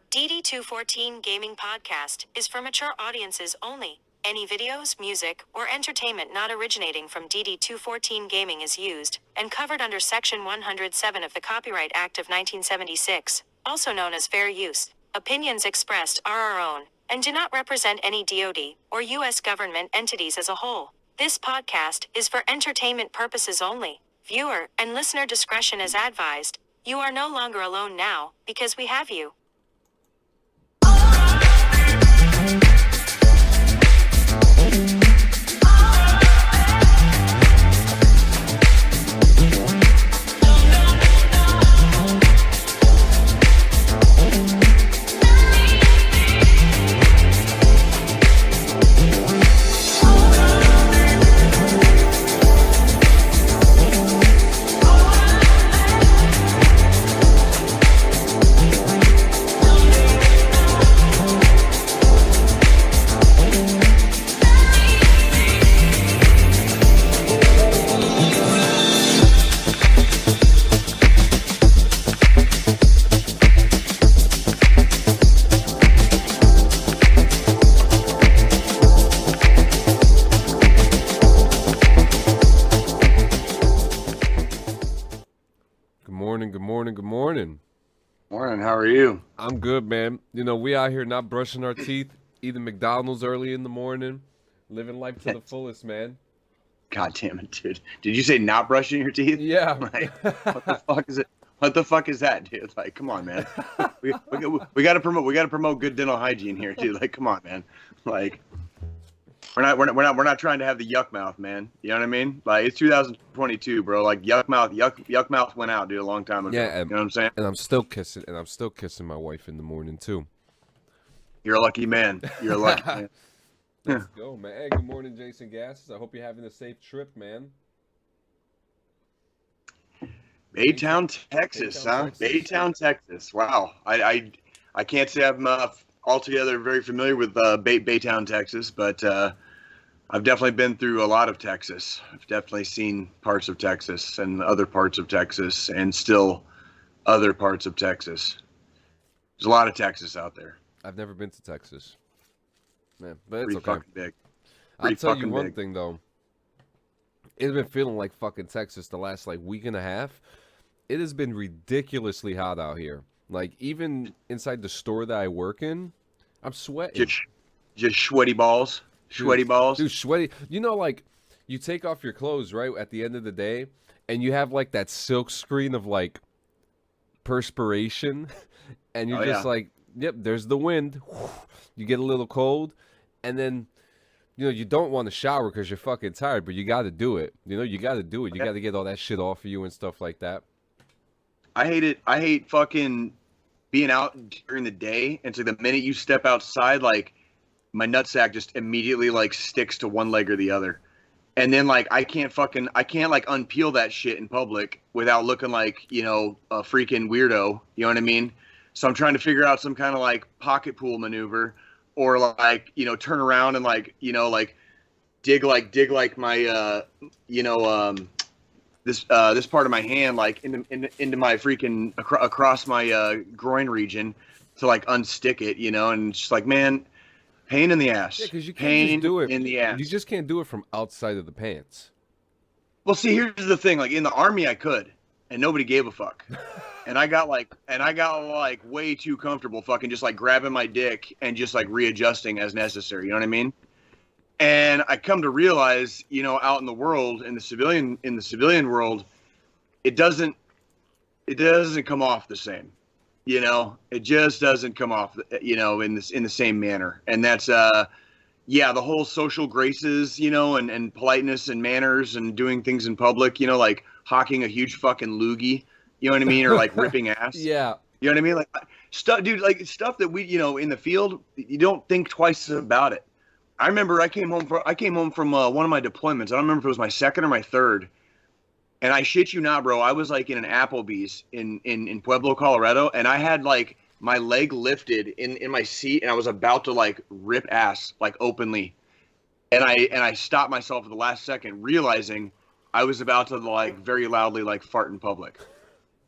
DD214 Gaming Podcast is for mature audiences only. Any videos, music, or entertainment not originating from DD214 Gaming is used and covered under Section 107 of the Copyright Act of 1976, also known as fair use. Opinions expressed are our own and do not represent any DoD or U.S. government entities as a whole. This podcast is for entertainment purposes only. Viewer and listener discretion is advised. You are no longer alone now because we have you. Good morning. Morning, how are you? I'm good, man. You know, we out here not brushing our teeth, eating McDonald's early in the morning, living life to the fullest, man. God damn it, dude. Did you say not brushing your teeth? Yeah. Like, what the fuck is it? What the fuck is that, dude? Like, come on, man. We gotta promote good dental hygiene here, dude. Like, come on, man. Like, we're not trying to have the yuck mouth, man. You know what I mean? Like, it's 2022, bro. Like, yuck mouth went out, dude, a long time ago. Yeah, you know what I'm saying? And I'm still kissing my wife in the morning too. You're a lucky man. You're a lucky man. Let's go, man. Hey, good morning, Jason Gass. I hope you're having a safe trip, man. Baytown, Texas, huh? Baytown, Texas. Wow. I can't say I'm altogether very familiar with Baytown, Texas, but I've definitely been through a lot of Texas. I've definitely seen parts of Texas and other parts of Texas and still other parts of Texas. There's a lot of Texas out there. I've never been to Texas, man, but it's Pretty okay. fucking big. I'll tell you one big. thing, though. It's been feeling like fucking Texas the last, week and a half. It has been ridiculously hot out here. Like, even inside the store that I work in, I'm sweating. Just sweaty balls. Sweaty balls. Dude, sweaty. You know, you take off your clothes, right, at the end of the day, and you have, that silk screen of, perspiration, and you're yep, there's the wind. You get a little cold, and then, you don't want to shower because you're fucking tired, but you got to do it. You got to do it. You got to get all that shit off of you and stuff like that. I hate it. I hate fucking being out during the day. And so the minute you step outside, my nutsack just immediately sticks to one leg or the other. And then I can't unpeel that shit in public without looking like, a freaking weirdo. You know what I mean? So I'm trying to figure out some kind of pocket pool maneuver or turn around and dig my, this part of my hand into my freaking across my groin region to unstick it, and it's just man, pain in the ass. Yeah, because you can't just do it in the ass. You just can't do it from outside of the pants. Well, see, here's the thing: in the Army, I could, and nobody gave a fuck, and I got way too comfortable, fucking just grabbing my dick and just readjusting as necessary. You know what I mean? And I come to realize, out in the world, in the civilian world, it doesn't come off the same. It just doesn't come off, in the same manner. And that's, the whole social graces, and politeness and manners and doing things in public, hawking a huge fucking loogie, you know what I mean? Or ripping ass. Yeah. You know what I mean? Stuff, dude, stuff that we, in the field, you don't think twice about it. I remember I came home from one of my deployments. I don't remember if it was my second or my third. And I shit you not, bro. I was in an Applebee's in Pueblo, Colorado, and I had my leg lifted in my seat, and I was about to rip ass openly. And I stopped myself at the last second, realizing I was about to very loudly fart in public.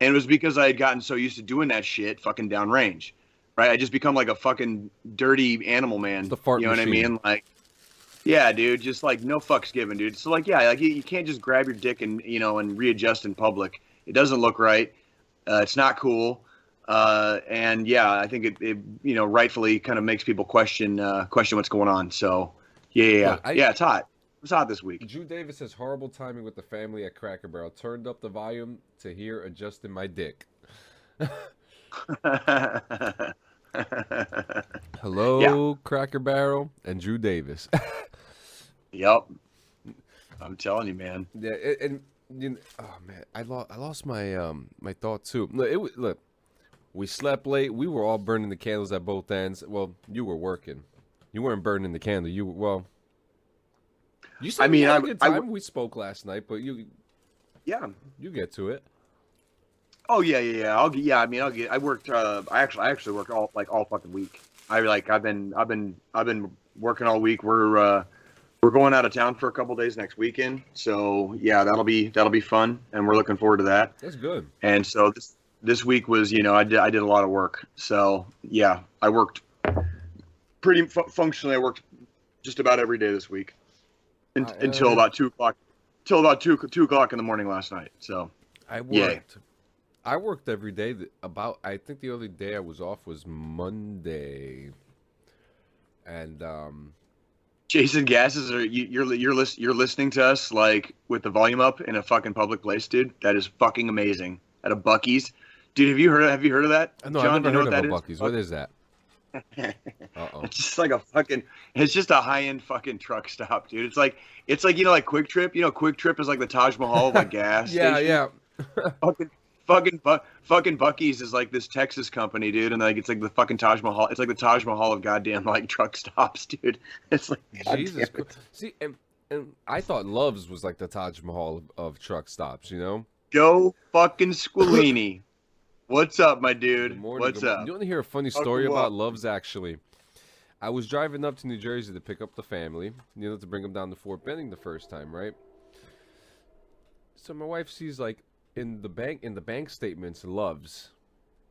And it was because I had gotten so used to doing that shit fucking downrange. right? I just become like a fucking dirty animal man. The fart you know machine. what I mean? Like, yeah, dude, just like no fucks given, dude. So like, yeah, like you can't just grab your dick and and readjust in public. It doesn't look right. It's not cool. And yeah, I think it rightfully kind of makes people question what's going on. So yeah, Look, it's hot. It's hot this week. Drew Davis has horrible timing with the family at Cracker Barrel. Turned up the volume to hear adjusting my dick. Hello, Cracker Barrel and Drew Davis. Yep. I'm telling you, man. Yeah, and oh man, I lost my my thought too. Look, we slept late. We were all burning the candles at both ends. Well, you were working. You weren't burning the candle. You were, well. You said we had a good time. We spoke last night, but you get to it. Oh yeah. I worked. I actually worked all fucking week. I've been working all week. We're going out of town for a couple days next weekend. So yeah, that'll be fun, and we're looking forward to that. That's good. And so this week was I did a lot of work. So yeah, I worked pretty functionally. I worked just about every day this week. Until about 2 o'clock. Till about 2 o'clock in the morning last night. So I worked every day. I think the only day I was off was Monday. And Jason Gasses, you're listening to us like with the volume up in a fucking public place, dude. That is fucking amazing. At a Buc-ee's, dude. Have you heard of that? No, John, I've never heard of a is? Buc-ee's. What is that? It's just like it's just a high-end fucking truck stop, dude. It's like like Quick Trip. Quick Trip is like the Taj Mahal of like gas. Yeah. fucking Buc-ee's is like this Texas company, dude, and like it's like the fucking Taj Mahal. It's like the Taj Mahal of goddamn like truck stops, dude. It's like Jesus Christ. See, and I thought Love's was like the Taj Mahal of truck stops. Joe fucking Squilini. What's up, my dude? Good morning, What's up? You want to hear a funny story about Love's, actually? I was driving up to New Jersey to pick up the family, to bring them down to Fort Benning the first time, right? So my wife sees, like, in the bank statements, Love's,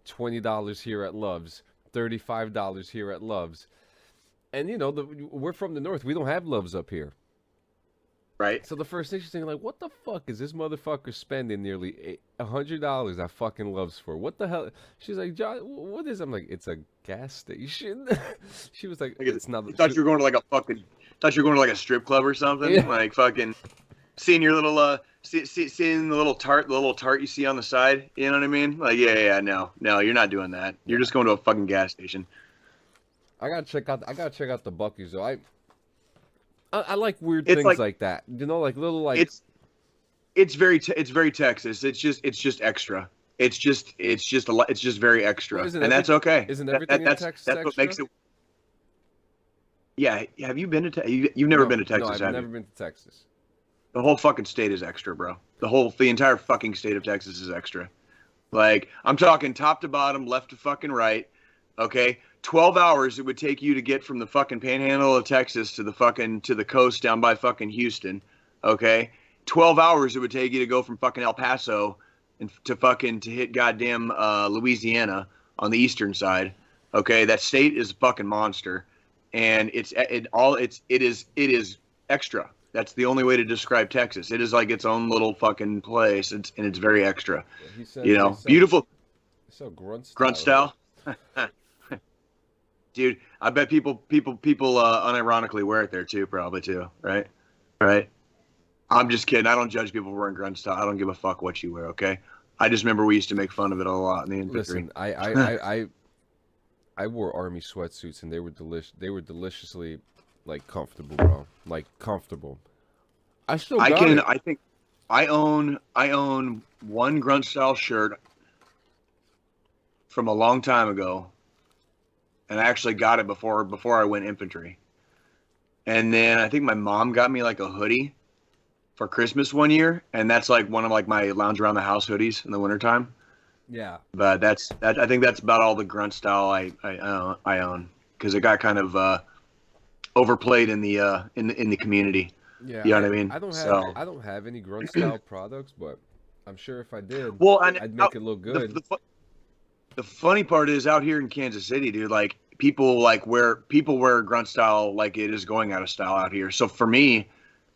$20 here at Love's, $35 here at Love's. And, we're from the north. We don't have Love's up here. Right. So the first thing she's thinking, like, what the fuck is this motherfucker spending nearly $100 at fucking Love's for? What the hell? She's like, John, what is it? I'm like, it's a gas station. She was like, it's not. I thought you were going to like a fucking. Thought you were going to like a strip club or something. Yeah. Like fucking seeing your little seeing the little tart you see on the side. You know what I mean? Like no, you're not doing that. You're just going to a fucking gas station. I gotta check out the Buc-ee's though. I like weird things like that. Like little like. It's very Texas. It's just extra. It's just very extra, and that's okay. Isn't everything in Texas that's what makes it. Yeah, have you been to? You've never been to Texas, no, I've never been to Texas. The whole fucking state is extra, bro. The entire fucking state of Texas is extra. Like I'm talking top to bottom, left to fucking right. Okay. 12 hours it would take you to get from the fucking panhandle of Texas to the coast down by fucking Houston. Okay. 12 hours it would take you to go from fucking El Paso and to hit goddamn Louisiana on the eastern side. Okay. That state is a fucking monster. And it is extra. That's the only way to describe Texas. It is like its own little fucking place. And it's very extra. Yeah, beautiful. So grunt style. Dude, I bet people unironically wear it there too, probably too, right? I'm just kidding. I don't judge people for wearing grunt style. I don't give a fuck what you wear, okay? I just remember we used to make fun of it a lot in the infantry. Listen, I wore army sweatsuits and they were deliciously like comfortable, bro. Like comfortable. I think I own one grunt style shirt from a long time ago. And I actually got it before I went infantry. And then I think my mom got me like a hoodie for Christmas one year, and that's like one of like my lounge around the house hoodies in the wintertime. Yeah. But I think that's about all the grunt style I own, because it got kind of overplayed in the community. Yeah. You know what I mean? I don't have any grunt style products, but I'm sure if I did, well, I'd make it look good. The funny part is out here in Kansas City, dude, like people wear grunt style like it is going out of style out here. So for me,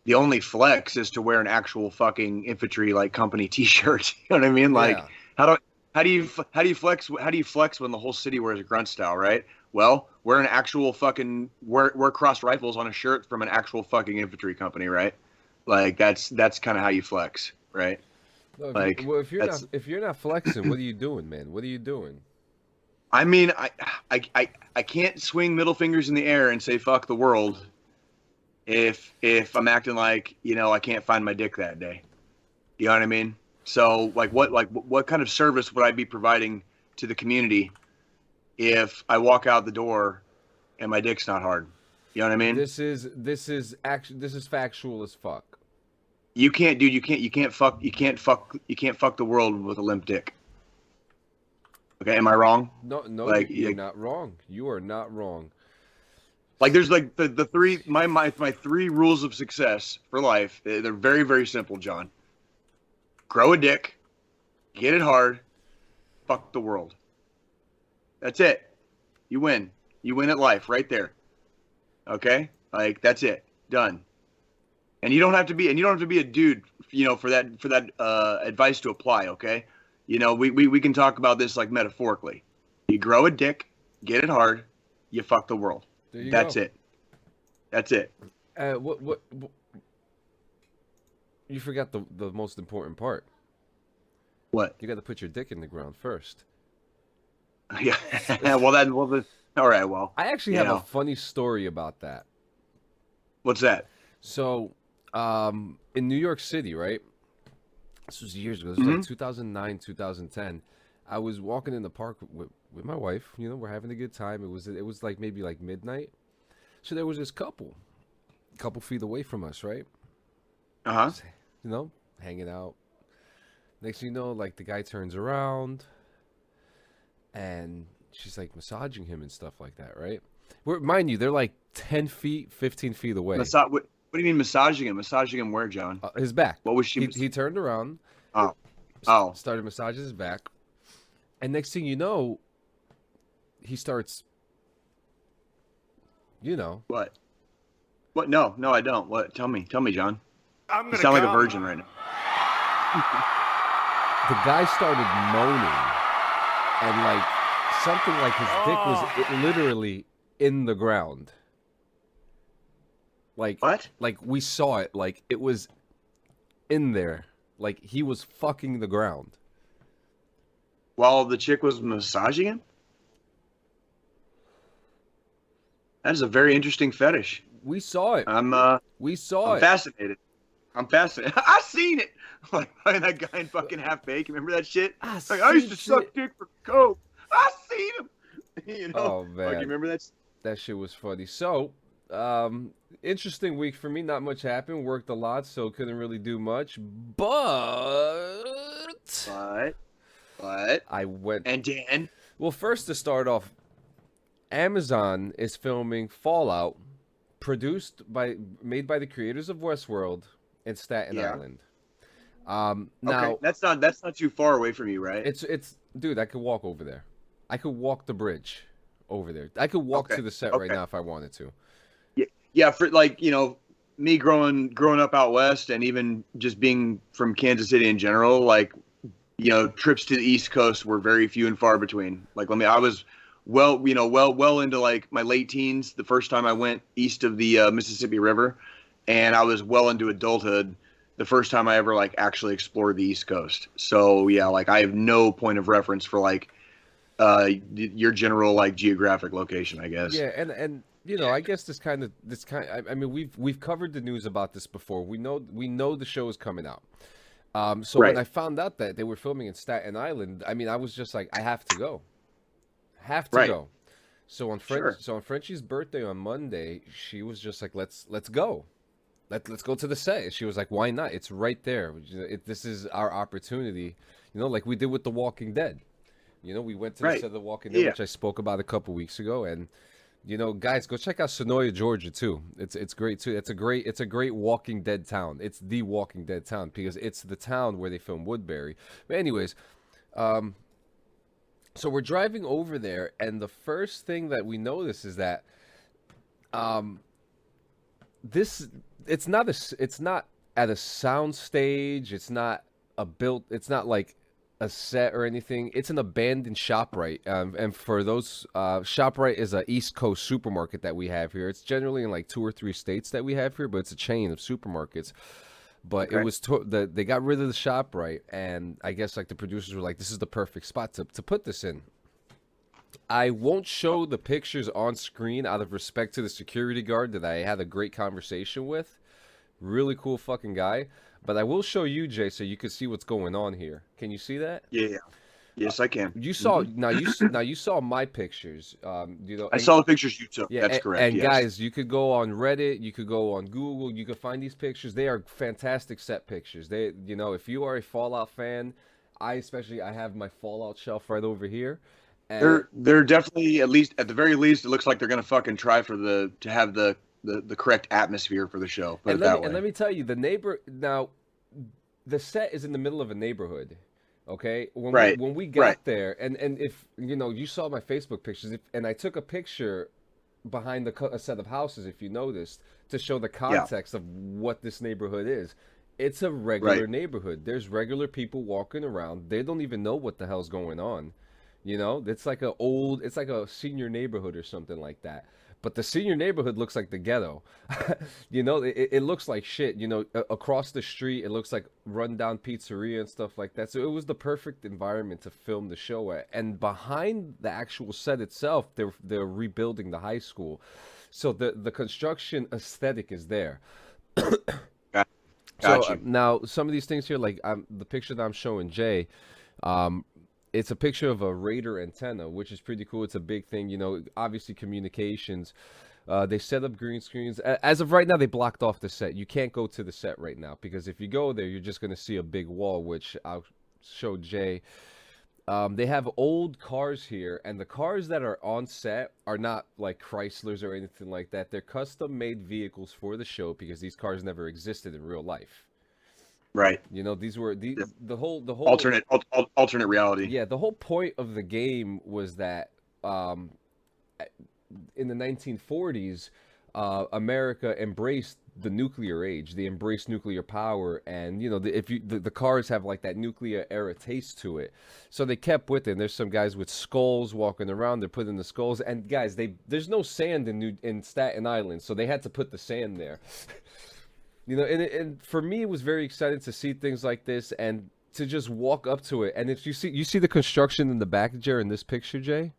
the only flex is to wear an actual fucking infantry like company T-shirt. You know what I mean? Like Yeah. how do you flex when the whole city wears a grunt style, right? Well, wear an actual fucking wear crossed rifles on a shirt from an actual fucking infantry company, right? Like that's kind of how you flex, right? No, Like if you're not flexing, what are you doing, man? What are you doing? I mean, I can't swing middle fingers in the air and say fuck the world if I'm acting like, you know, I can't find my dick that day. You know what I mean? So what kind of service would I be providing to the community if I walk out the door and my dick's not hard? You know what I mean? This is factual as fuck. You can't, dude. You can't fuck the world with a limp dick. Okay, am I wrong? No, like, you're not wrong. You are not wrong. Like there's like the three my 3 rules of success for life. They're very, very simple, John. Grow a dick, get it hard, fuck the world. That's it. You win. You win at life right there. Okay? Like that's it. Done. And you don't have to be a dude, you know, for that advice to apply, okay? You know, we can talk about this like metaphorically. You grow a dick, get it hard, you fuck the world. That's it. That's it. What you forgot the most important part. What? You got to put your dick in the ground first. Yeah. All right. Well, I actually have a funny story about that. What's that? So, in New York City, right? This was years ago. This was like 2009, 2010. I was walking in the park with my wife. You know, we're having a good time. It was like maybe like midnight. So there was this couple feet away from us, right? Uh-huh. You know, hanging out. Next thing you know, like the guy turns around and she's like massaging him and stuff like that, right? Mind you, they're like 10 feet, 15 feet away. What do you mean massaging him? Massaging him where, John? His back. What was she? He turned around. Oh. Started massaging his back. And next thing you know, he starts, you know. What? What? No, I don't. What? Tell me, John. You sound like a virgin right now. The guy started moaning, and like something like his dick was literally in the ground. Like what? Like we saw it. Like it was in there. Like he was fucking the ground while the chick was massaging him. That is a very interesting fetish. We saw it. I'm fascinated. I'm fascinated. I seen it. Like that guy in fucking Half Baked. Remember that shit? I used to suck dick for coke. I seen him. You know? Oh man. Like, you remember that? That shit was funny. So, interesting week for me. Not much happened. Worked a lot, so couldn't really do much. But I went. And Dan. Well, first to start off, Amazon is filming Fallout, made by the creators of Westworld in Staten Island. Now okay. that's not too far away from you, right? It's dude, I could walk over there. I could walk the bridge over there. I could walk to the set right now if I wanted to. Yeah, for like, you know, me growing up out west and even just being from Kansas City in general, like, you know, trips to the East Coast were very few and far between. Like, I was well into like my late teens the first time I went east of the Mississippi River, and I was well into adulthood the first time I ever like actually explored the East Coast. So yeah, like I have no point of reference for like your general like geographic location, I guess. Yeah, and you know, I guess this kind of I mean, we've covered the news about this before. We know the show is coming out. So when I found out that they were filming in Staten Island, I mean, I was just like, I have to go. Go. So on Frenchie's birthday on Monday, she was just like, let's go. Let's go to the set. She was like, why not? It's right there. This is our opportunity. You know, like we did with The Walking Dead. You know, we went to the set of The Walking Dead, which I spoke about a couple weeks ago, and you know, guys, go check out Sonoya, Georgia too. It's great too. It's a great Walking Dead town. It's the Walking Dead town because it's the town where they filmed Woodbury. But anyways, So we're driving over there, and the first thing that we notice is that um, this it's not at a sound stage. It's not it's not like a set or anything. It's an abandoned ShopRite. And for those, ShopRite is a East Coast supermarket that we have here. It's generally in like 2 or 3 states that we have here, but it's a chain of supermarkets. But it was they got rid of the ShopRite, and I guess like the producers were like, this is the perfect spot to put this in. I won't show the pictures on screen out of respect to the security guard that I had a great conversation with. Really cool fucking guy. But I will show you, Jay, so you can see what's going on here. Can you see that? Yeah. Yes, I can. You saw now you saw my pictures. I saw the pictures you took. Yeah, that's correct. And yes. guys, you could go on Reddit, you could go on Google, you could find these pictures. They are fantastic set pictures. They, if you are a Fallout fan, I have my Fallout shelf right over here. And they're definitely, at the very least, it looks like they're gonna fucking try to have the correct atmosphere for the show. And let me tell you, the set is in the middle of a neighborhood. Okay, when we got there, and if you saw my Facebook pictures, and I took a picture behind a set of houses, if you noticed, to show the context of what this neighborhood is. It's a regular neighborhood. There's regular people walking around. They don't even know what the hell's going on. It's like it's like a senior neighborhood or something like that. But the senior neighborhood looks like the ghetto. It looks like shit. Across the street, it looks like rundown pizzeria and stuff like that. So it was the perfect environment to film the show at. And behind the actual set itself, they're rebuilding the high school. So the construction aesthetic is there. Got So you. now some of these things here, like the picture that I'm showing Jay, it's a picture of a radar antenna, which is pretty cool. It's a big thing, obviously communications. They set up green screens. As of right now, they blocked off the set. You can't go to the set right now because if you go there, you're just going to see a big wall, which I'll show Jay. They have old cars here, and the cars that are on set are not like Chryslers or anything like that. They're custom-made vehicles for the show because these cars never existed in real life. Right. These were the whole alternate reality. Yeah, the whole point of the game was that in the 1940s, America embraced the nuclear age. They embraced nuclear power, and the cars have like that nuclear era taste to it. So they kept with it. And there's some guys with skulls walking around. They're putting the skulls, and guys, there's no sand in Staten Island, so they had to put the sand there. And for me, it was very exciting to see things like this and to just walk up to it. And if you see the construction in the back, Jerry, in this picture, Jay?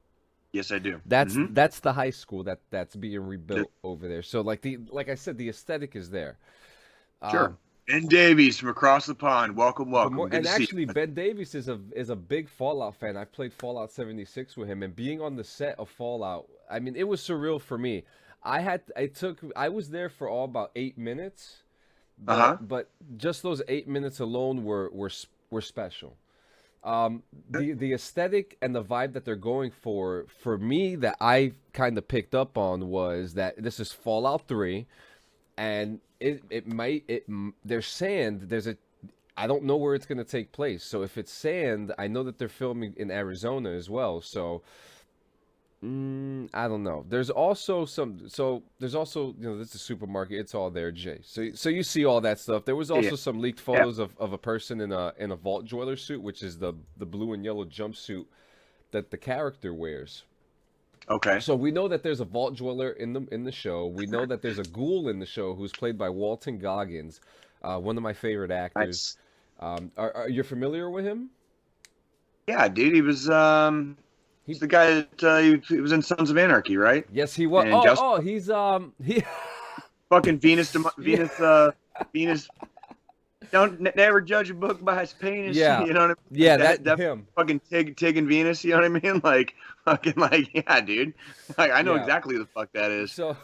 Yes, I do. That's the high school that's being rebuilt over there. So like I said, the aesthetic is there. Sure. Ben Davies from across the pond. Welcome. And actually, Ben Davies is a big Fallout fan. I played Fallout 76 with him, and being on the set of Fallout, I mean, it was surreal for me. I was there for all about 8 minutes. But just those 8 minutes alone were special. The aesthetic and the vibe that they're going for me, that I kind of picked up on, was that this is Fallout 3, and there's sand. I don't know where it's going to take place. So if it's sand, I know that they're filming in Arizona as well. So I don't know. There's also this is a supermarket. It's all there, Jay. So you see all that stuff. There was also some leaked photos of a person in a vault dweller suit, which is the blue and yellow jumpsuit that the character wears. Okay. So we know that there's a vault dweller in the show. We know that there's a ghoul in the show who's played by Walton Goggins, one of my favorite actors. Nice. Are you familiar with him? Yeah, dude. He was he's the guy that he was in Sons of Anarchy, right? Yes, he was. He's he fucking Venus. Venus. Don't never judge a book by its penis. Yeah, you know what I mean? Yeah, that him. Fucking Tig and Venus. You know what I mean? Like fucking yeah, dude. Like I know exactly who the fuck that is. So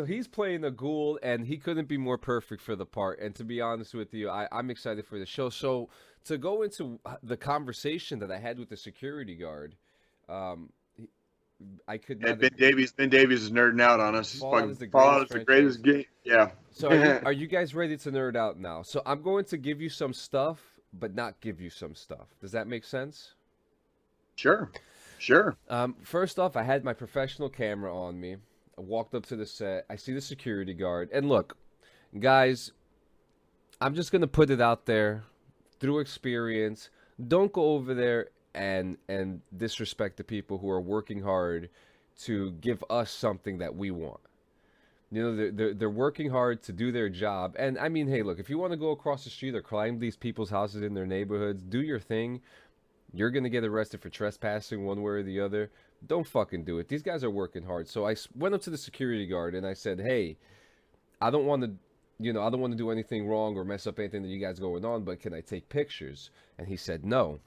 he's playing a ghoul, and he couldn't be more perfect for the part. And to be honest with you, I'm excited for the show. So to go into the conversation that I had with the security guard. I could not. Ben Davies is nerding out on us. Fallout is the greatest game. Yeah. So are you guys ready to nerd out now? So I'm going to give you some stuff, but not give you some stuff. Does that make sense? Sure. Sure. First off, I had my professional camera on me. I walked up to the set. I see the security guard. And look, guys, I'm just going to put it out there through experience. Don't go over there and disrespect the people who are working hard to give us something that we want. You know, they're working hard to do their job. And I mean, hey, look, if you want to go across the street or climb these people's houses in their neighborhoods, do your thing. You're going to get arrested for trespassing one way or the other. Don't fucking do it. These guys are working hard. So I went up to the security guard and I said, hey, I don't want to, I don't want to do anything wrong or mess up anything that you guys going on, but can I take pictures? And he said, no.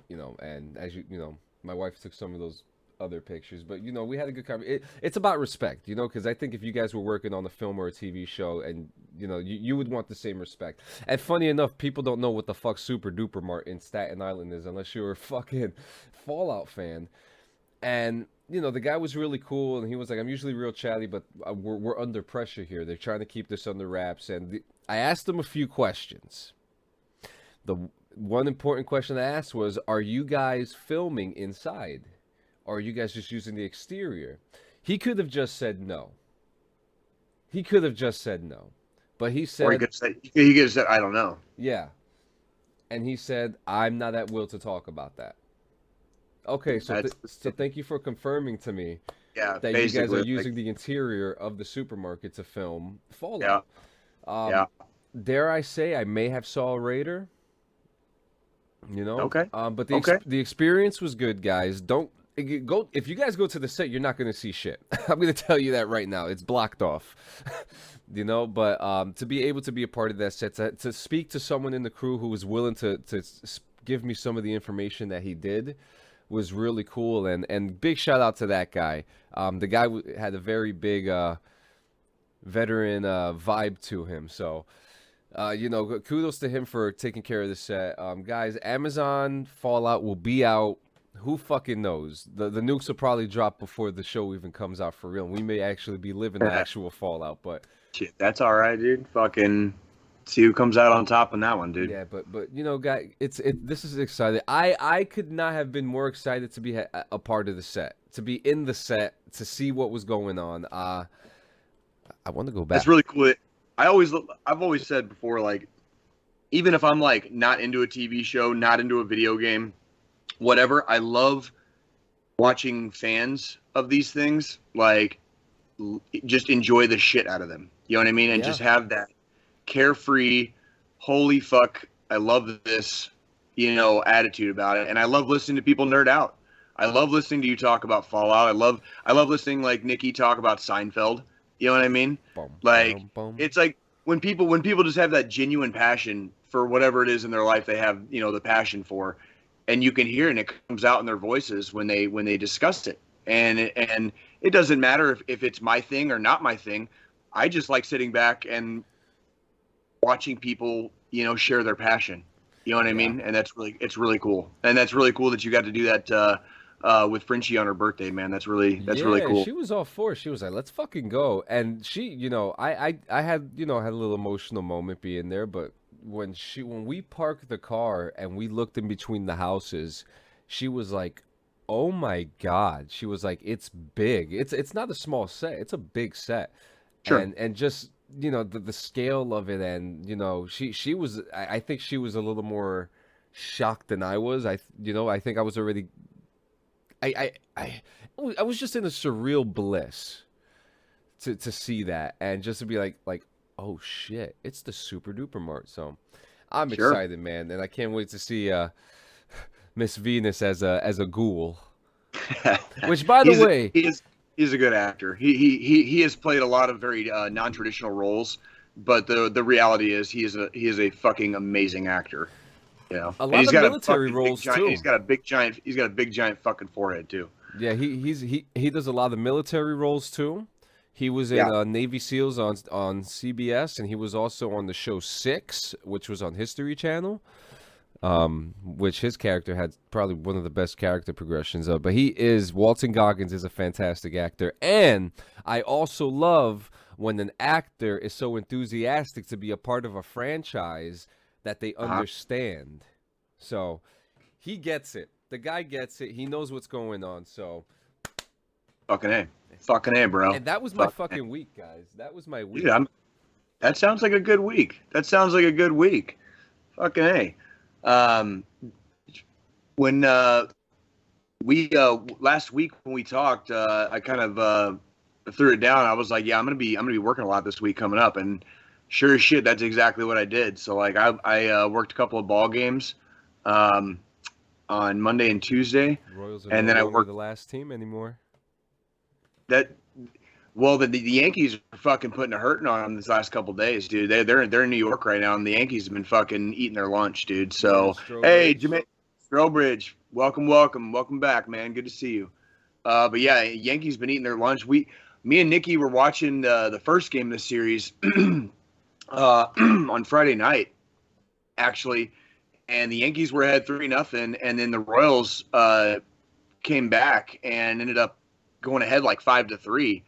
And as my wife took some of those other pictures, but we had a good conversation. It's about respect, because I think if you guys were working on a film or a TV show, and you would want the same respect. And funny enough, people don't know what the fuck Super Duper Mart in Staten Island is unless you're a fucking Fallout fan. And the guy was really cool, and he was like, I'm usually real chatty, but we're under pressure here. They're trying to keep this under wraps. And I asked him a few questions. The one important question I asked was, are you guys filming inside? Or are you guys just using the exterior? He could have just said no. But he said... Or he could have said, I don't know. Yeah. And he said, I'm not at will to talk about that. Okay, so thank you for confirming to me that you guys are using the interior of the supermarket to film Fallout. Yeah. Dare I say I may have saw a Raider? Okay. But the experience was good, guys. Don't... Go if you guys go to the set, you're not going to see shit. I'm going to tell you that right now. It's blocked off. But to be able to be a part of that set, to speak to someone in the crew who was willing to give me some of the information that he did was really cool. And big shout out to that guy. The guy had a very big veteran vibe to him. So kudos to him for taking care of the set. Guys, Amazon Fallout will be out. Who fucking knows? The nukes will probably drop before the show even comes out for real. We may actually be living the actual Fallout, but shit, that's all right, dude. Fucking see who comes out on top on that one, dude. Yeah, but guy, this is exciting. I could not have been more excited to be a part of the set, to be in the set, to see what was going on. I want to go back. That's really cool. I've always said before, like, even if I'm like not into a TV show, not into a video game, whatever, I love watching fans of these things like just enjoy the shit out of them. You know what I mean? And just have that carefree, holy fuck, I love this, attitude about it. And I love listening to people nerd out. I love listening to you talk about Fallout. I love listening like Nikki talk about Seinfeld. You know what I mean? It's like when people just have that genuine passion for whatever it is in their life they have, the passion for. And you can hear it, and it comes out in their voices when they discuss it. And it doesn't matter if it's my thing or not my thing. I just like sitting back and watching people, share their passion. You know what I mean? And it's really cool. And that's really cool that you got to do that with Frenchie on her birthday, man. That's really cool. She was all for it. She was like, let's fucking go. And she, I had a little emotional moment being there, but when we parked the car and we looked in between the houses, she was like, oh my God. She was like, it's big. It's not a small set. It's a big set. Sure. And just, the scale of it. And, she was, I think she was a little more shocked than I was. I think I was already, I was just in a surreal bliss to see that. And just to be like, oh shit, it's the Super Duper Mart. So I'm excited, man, and I can't wait to see Miss Venus as a ghoul. Which, by the way, he's a good actor. He has played a lot of very non-traditional roles, but the reality is he is a fucking amazing actor. A lot of military roles too. He's got a big giant fucking forehead too. Yeah, he does a lot of military roles too. He was in Navy SEALs on CBS, and he was also on the show Six, which was on History Channel, which his character had probably one of the best character progressions of. But Walton Goggins is a fantastic actor. And I also love when an actor is so enthusiastic to be a part of a franchise that they understand. So he gets it. The guy gets it. He knows what's going on. So Fucking A, bro. And that was my fucking week, guys. That was my week. Dude, that sounds like a good week. Fucking A. When we last week when we talked, I kind of threw it down. I was like, yeah, I'm gonna be working a lot this week coming up, and sure as shit, that's exactly what I did. So like I worked a couple of ball games on Monday and Tuesday, Royals and then I worked the last team anymore. Well, the Yankees are fucking putting a hurting on them this last couple of days, dude. They're in New York right now, and the Yankees have been fucking eating their lunch, dude. So hey, Jermaine Strobridge, welcome back, man. Good to see you. But yeah, Yankees been eating their lunch. Me and Nikki were watching the first game of the series on Friday night, actually, and the Yankees were ahead 3-0, and then the Royals came back and ended up going ahead like 5-3.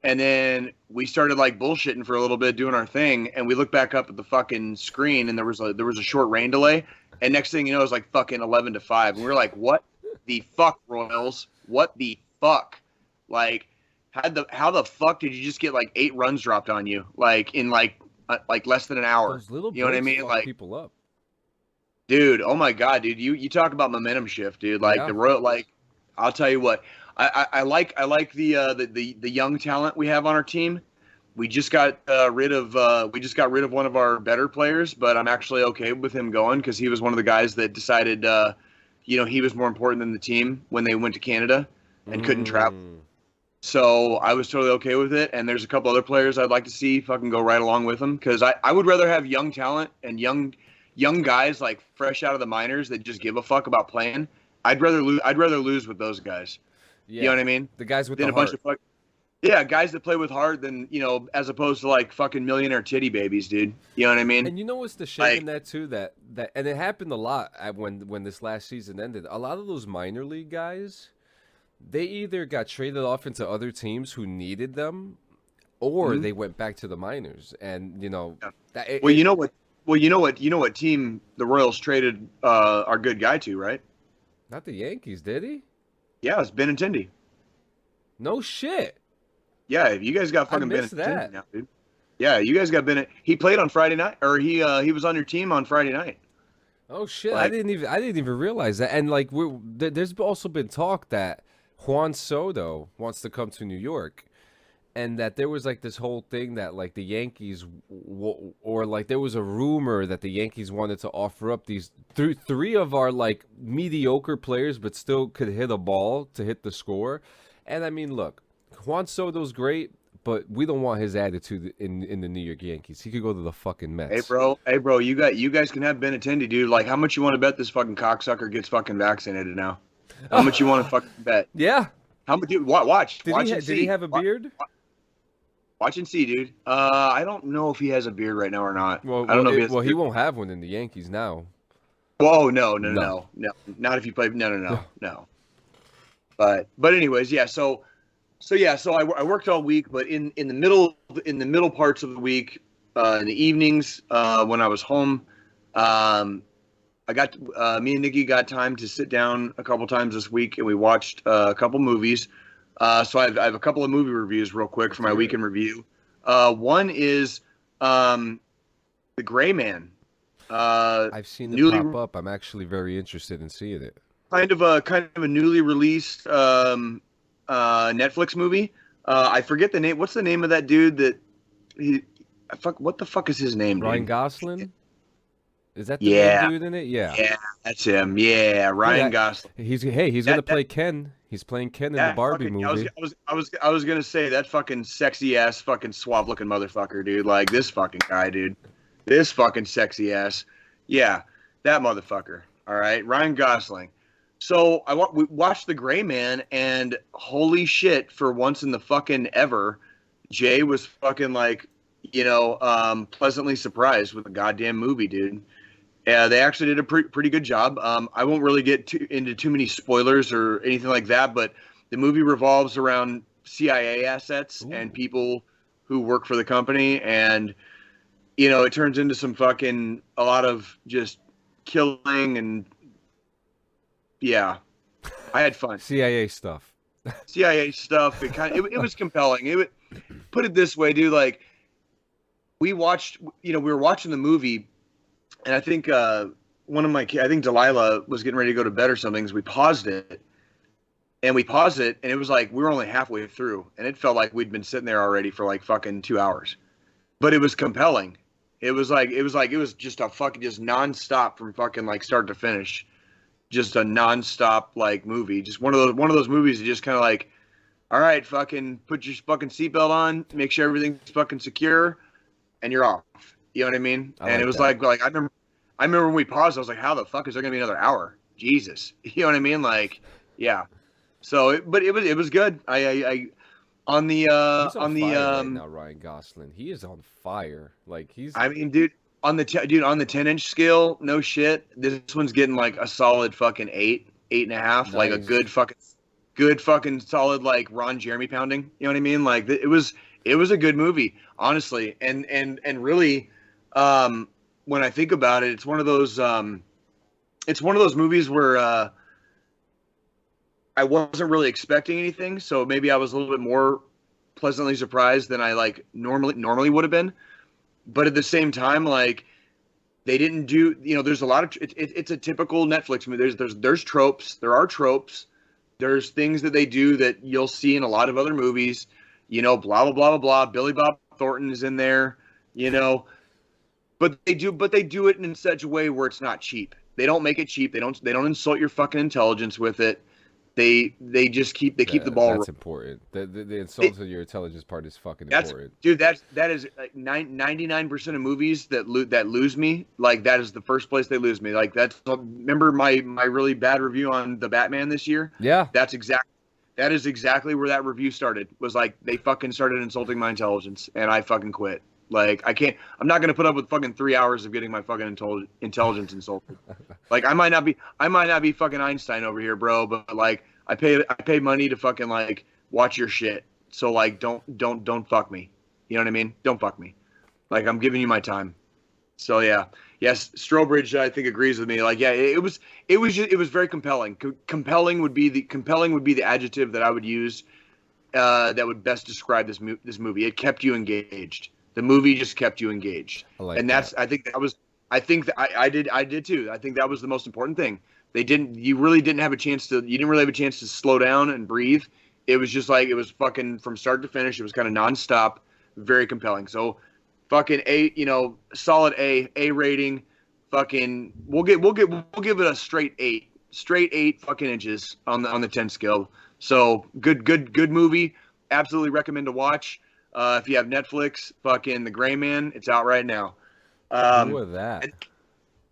And then we started like bullshitting for a little bit, doing our thing, and we looked back up at the fucking screen, and there was a short rain delay, and next thing you know, it was like fucking 11-5, and we were like, "What the fuck, Royals? What the fuck? Like, how the fuck did you just get like 8 runs dropped on you, like in like less than an hour? Those little you know what I mean? Like people up, dude. Oh my god, dude. You talk about momentum shift, dude. Like the Royal, like I'll tell you what. I like the young talent we have on our team. We just got rid of one of our better players, but I'm actually okay with him going because he was one of the guys that decided he was more important than the team when they went to Canada and couldn't travel. So I was totally okay with it. And there's a couple other players I'd like to see fucking go right along with him because I would rather have young talent and young guys like fresh out of the minors that just give a fuck about playing. I'd rather lose with those guys. Yeah. You know what I mean? The guys with the heart. Guys that play with heart than, as opposed to like fucking millionaire titty babies, dude. You know what I mean? And you know what's the shame in that too? That and it happened a lot when this last season ended. A lot of those minor league guys, they either got traded off into other teams who needed them, or they went back to the minors. And you know, you know what team the Royals traded our good guy to, right? Not the Yankees, did he? Yeah, it's Benintendi. No shit. Yeah, you guys got fucking Benintendi now, dude. Yeah, you guys got Benintendi. He played on Friday night, or he was on your team on Friday night. Oh shit! Like, I didn't even realize that. And like, there's also been talk that Juan Soto wants to come to New York, and that there was like this whole thing that like the Yankees, or like there was a rumor that the Yankees wanted to offer up these three of our like mediocre players, but still could hit a ball to hit the score. And I mean, look, Juan Soto's great, but we don't want his attitude in the New York Yankees. He could go to the fucking Mets. Hey bro, you guys can have Benintendi, dude. Like, how much you want to bet this fucking cocksucker gets fucking vaccinated now? How much you want to fucking bet? Yeah. How much? Watch. Did he have a beard? Watch and see, dude. I don't know if he has a beard right now or not. Well, I don't know. He won't have one in the Yankees now. Whoa, no. Not if you play. No. But anyways, yeah. So I worked all week, but in the middle parts of the week, in the evenings, when I was home, me and Nikki got time to sit down a couple times this week, and we watched a couple movies. So I have a couple of movie reviews real quick for my weekend review. One is The Gray Man. I've seen it pop up. I'm actually very interested in seeing it. Kind of a newly released Netflix movie. I forget the name. What's the name of that dude what the fuck is his name? Ryan Gosling? Is that the main dude in it? Yeah. Yeah, that's him. Yeah, Ryan Gosling. He's gonna play Ken. He's playing Ken in the Barbie movie. I was gonna say that fucking sexy ass fucking suave looking motherfucker, dude. Like this fucking guy, dude. This fucking sexy ass. Yeah, that motherfucker. All right, Ryan Gosling. So we watched The Gray Man, and holy shit, for once in the fucking ever, Jay was fucking like, pleasantly surprised with the goddamn movie, dude. They actually did a pretty good job. I won't really get into too many spoilers or anything like that, but the movie revolves around CIA assets and people who work for the company, and it turns into some a lot of just killing and yeah, I had fun. CIA stuff. CIA stuff. It was compelling. Put it this way, dude. Like we watched, we were watching the movie, and I think I think Delilah was getting ready to go to bed or something. So we paused it, and it was like we were only halfway through, and it felt like we'd been sitting there already for like fucking 2 hours. But it was compelling. It was just a fucking just nonstop from fucking like start to finish. Just a nonstop like movie. Just one of those movies that just kind of like, all right, fucking put your fucking seatbelt on, make sure everything's fucking secure, and you're off. You know what I mean? And it was like I remember when we paused, I was like, how the fuck is there gonna be another hour? Jesus. You know what I mean? Like, yeah. So, but it was good. I on the He's on the fire right now, Ryan Gosling. He is on fire. Like he's. I mean, dude, on the 10-inch scale, no shit. This one's getting like a solid fucking 8.5, nice. Like a good fucking solid like Ron Jeremy pounding. You know what I mean? Like it was a good movie, honestly. And really, when I think about it, it's one of those movies where I wasn't really expecting anything, so maybe I was a little bit more pleasantly surprised than I like normally would have been. But at the same time, like they didn't do, there's a lot of it's a typical Netflix movie. There's tropes. There are tropes. There's things that they do that you'll see in a lot of other movies. Blah blah blah blah blah. Billy Bob Thornton is in there. But they do it in such a way where it's not cheap. They don't make it cheap. They don't insult your fucking intelligence with it. They just keep the ball. That's important. The insult to your intelligence part is fucking important. Dude, that is like 99% of movies that lose me. Like that is the first place they lose me. Like remember my really bad review on the Batman this year? Yeah. That is exactly where that review started. Was like they fucking started insulting my intelligence, and I fucking quit. Like I'm not gonna put up with fucking 3 hours of getting my fucking intelligence insulted. Like I might not be fucking Einstein over here, bro, but like I pay money to fucking like watch your shit. So like don't fuck me. You know what I mean? Don't fuck me. Like I'm giving you my time. So yeah. Yes, Strobridge I think agrees with me. Like yeah, it was very compelling. Compelling would be the adjective that I would use that would best describe this movie. It kept you engaged. The movie just kept you engaged. I think I did too. I think that was the most important thing. You didn't really have a chance to slow down and breathe. It was just like, it was fucking from start to finish. It was kind of nonstop, very compelling. So fucking solid A rating. Fucking, we'll give it a straight 8 fucking inches on the 10 scale. So good movie. Absolutely recommend to watch. If you have Netflix, fucking The Gray Man, it's out right now. Who are that?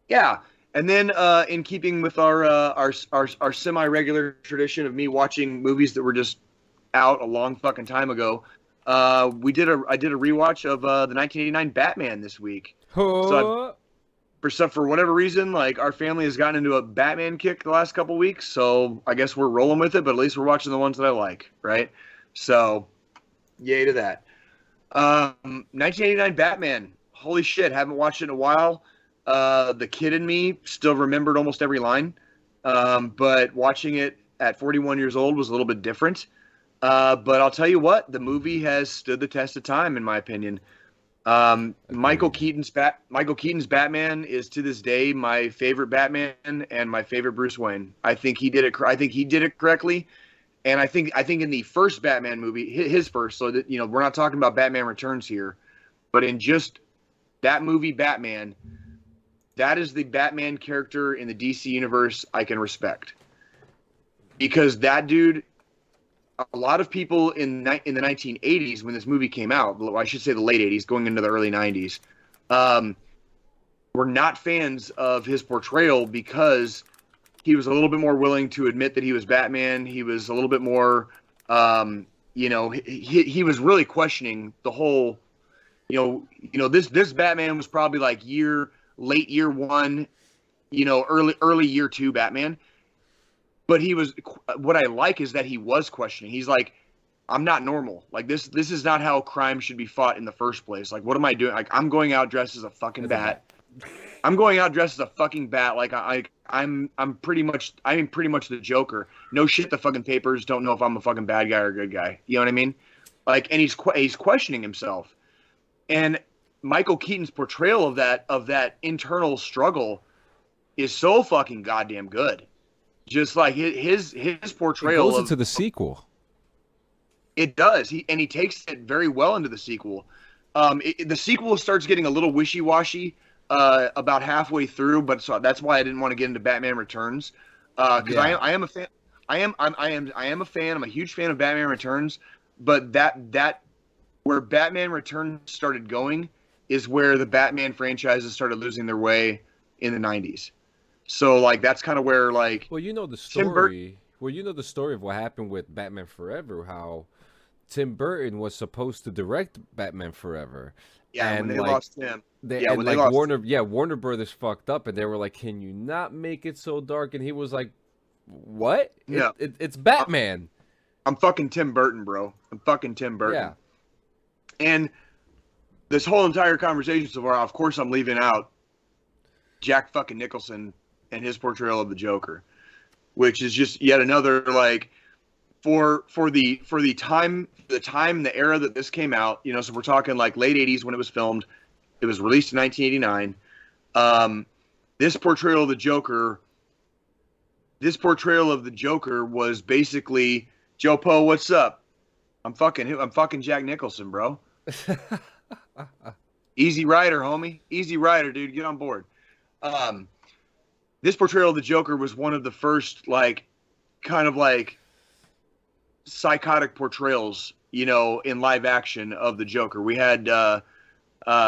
Yeah, and then in keeping with our semi-regular tradition of me watching movies that were just out a long fucking time ago, I did a rewatch of the 1989 Batman this week. So for whatever reason, like our family has gotten into a Batman kick the last couple weeks, so I guess we're rolling with it. But at least we're watching the ones that I like, right? So, yay to that. 1989 Batman. Holy shit, haven't watched it in a while. The kid in me still remembered almost every line. But watching it at 41 years old was a little bit different. But I'll tell you what, the movie has stood the test of time, in my opinion. Michael Keaton's Batman is to this day my favorite Batman and my favorite Bruce Wayne. I think he did it correctly. And I think in the first Batman movie, his first, so that we're not talking about Batman Returns here, but in just that movie, Batman, that is the Batman character in the DC universe I can respect, because that dude, a lot of people in the 1980s when this movie came out, I should say the late 80s, going into the early 90s, were not fans of his portrayal because he was a little bit more willing to admit that he was Batman. He was a little bit more, he was really questioning the whole, this Batman was probably like late year one, early year two Batman. But what I like is that he was questioning. He's like, I'm not normal. Like this is not how crime should be fought in the first place. Like, what am I doing? Like, I'm going out dressed as a fucking bat. I'm going out dressed as a fucking bat. Like I'm pretty much the Joker. No shit, the fucking papers don't know if I'm a fucking bad guy or a good guy. You know what I mean? Like, and he's questioning himself. And Michael Keaton's portrayal of that internal struggle is so fucking goddamn good. Just like his portrayal it goes into the sequel. It does. He takes it very well into the sequel. The sequel starts getting a little wishy-washy about halfway through, but so that's why I didn't want to get into Batman Returns because I am a fan. I am a fan. I'm a huge fan of Batman Returns, but that where Batman Returns started going is where the Batman franchises started losing their way in the 90s. So like that's kind of where like well, you know the story. Well, you know the story of what happened with Batman Forever, how Tim Burton was supposed to direct Batman Forever. Yeah, and when they lost him. Warner Brothers fucked up, and they were like, "Can you not make it so dark?" And he was like, "What? Yeah, it's Batman." I'm fucking Tim Burton, bro. I'm fucking Tim Burton. Yeah. And this whole entire conversation so far, of course, I'm leaving out Jack fucking Nicholson and his portrayal of the Joker, which is just yet another like for the time, the era that this came out. You know, so we're talking like late 80s when it was filmed. It was released in 1989. This portrayal of the Joker was basically, Joe Poe, what's up? I'm fucking Jack Nicholson, bro. Easy Rider, homie. Easy Rider, dude. Get on board. This portrayal of the Joker was one of the first, like, kind of like psychotic portrayals, you know, in live action of the Joker. We had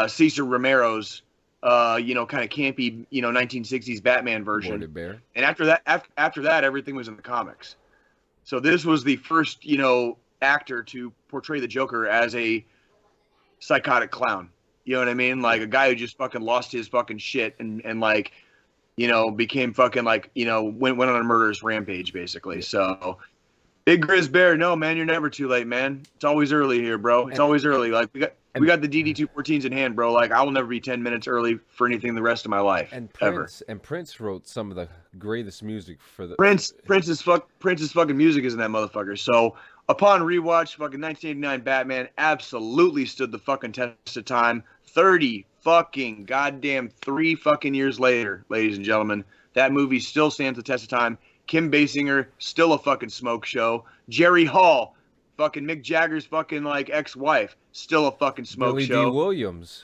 Cesar Romero's, you know, kind of campy, you know, 1960s Batman version. Bear. And after that, everything was in the comics. So this was the first, you know, actor to portray the Joker as a psychotic clown. You know what I mean? Like a guy who just fucking lost his fucking shit and like, you know, became fucking like, you know, went on a murderous rampage basically. Yeah. So Big Grizz Bear, no man, you're never too late, man. It's always early here, bro. It's always early. Like we got the DD214s in hand, bro. Like I will never be 10 minutes early for anything the rest of my life. And Prince wrote some of the greatest music for the Prince's fucking music is in that motherfucker. So upon rewatch, fucking 1989 Batman absolutely stood the fucking test of time. 3 fucking years later, ladies and gentlemen, that movie still stands the test of time. Kim Basinger, still a fucking smoke show. Jerry Hall, fucking Mick Jagger's fucking like ex-wife, still a fucking smoke show. Billy D. Williams.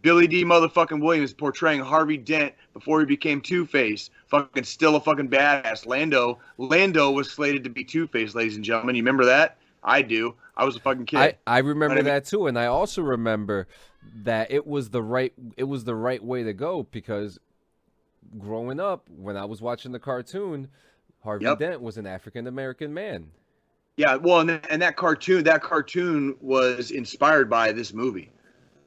Billy D. motherfucking Williams portraying Harvey Dent before he became Two-Face. Fucking still a fucking badass. Lando was slated to be Two-Face, ladies and gentlemen. You remember that? I do. I was a fucking kid. I remember that too, and I also remember that it was the right way to go because growing up, when I was watching the cartoon, Harvey Dent was an African American man. Yeah, well, and that cartoon was inspired by this movie.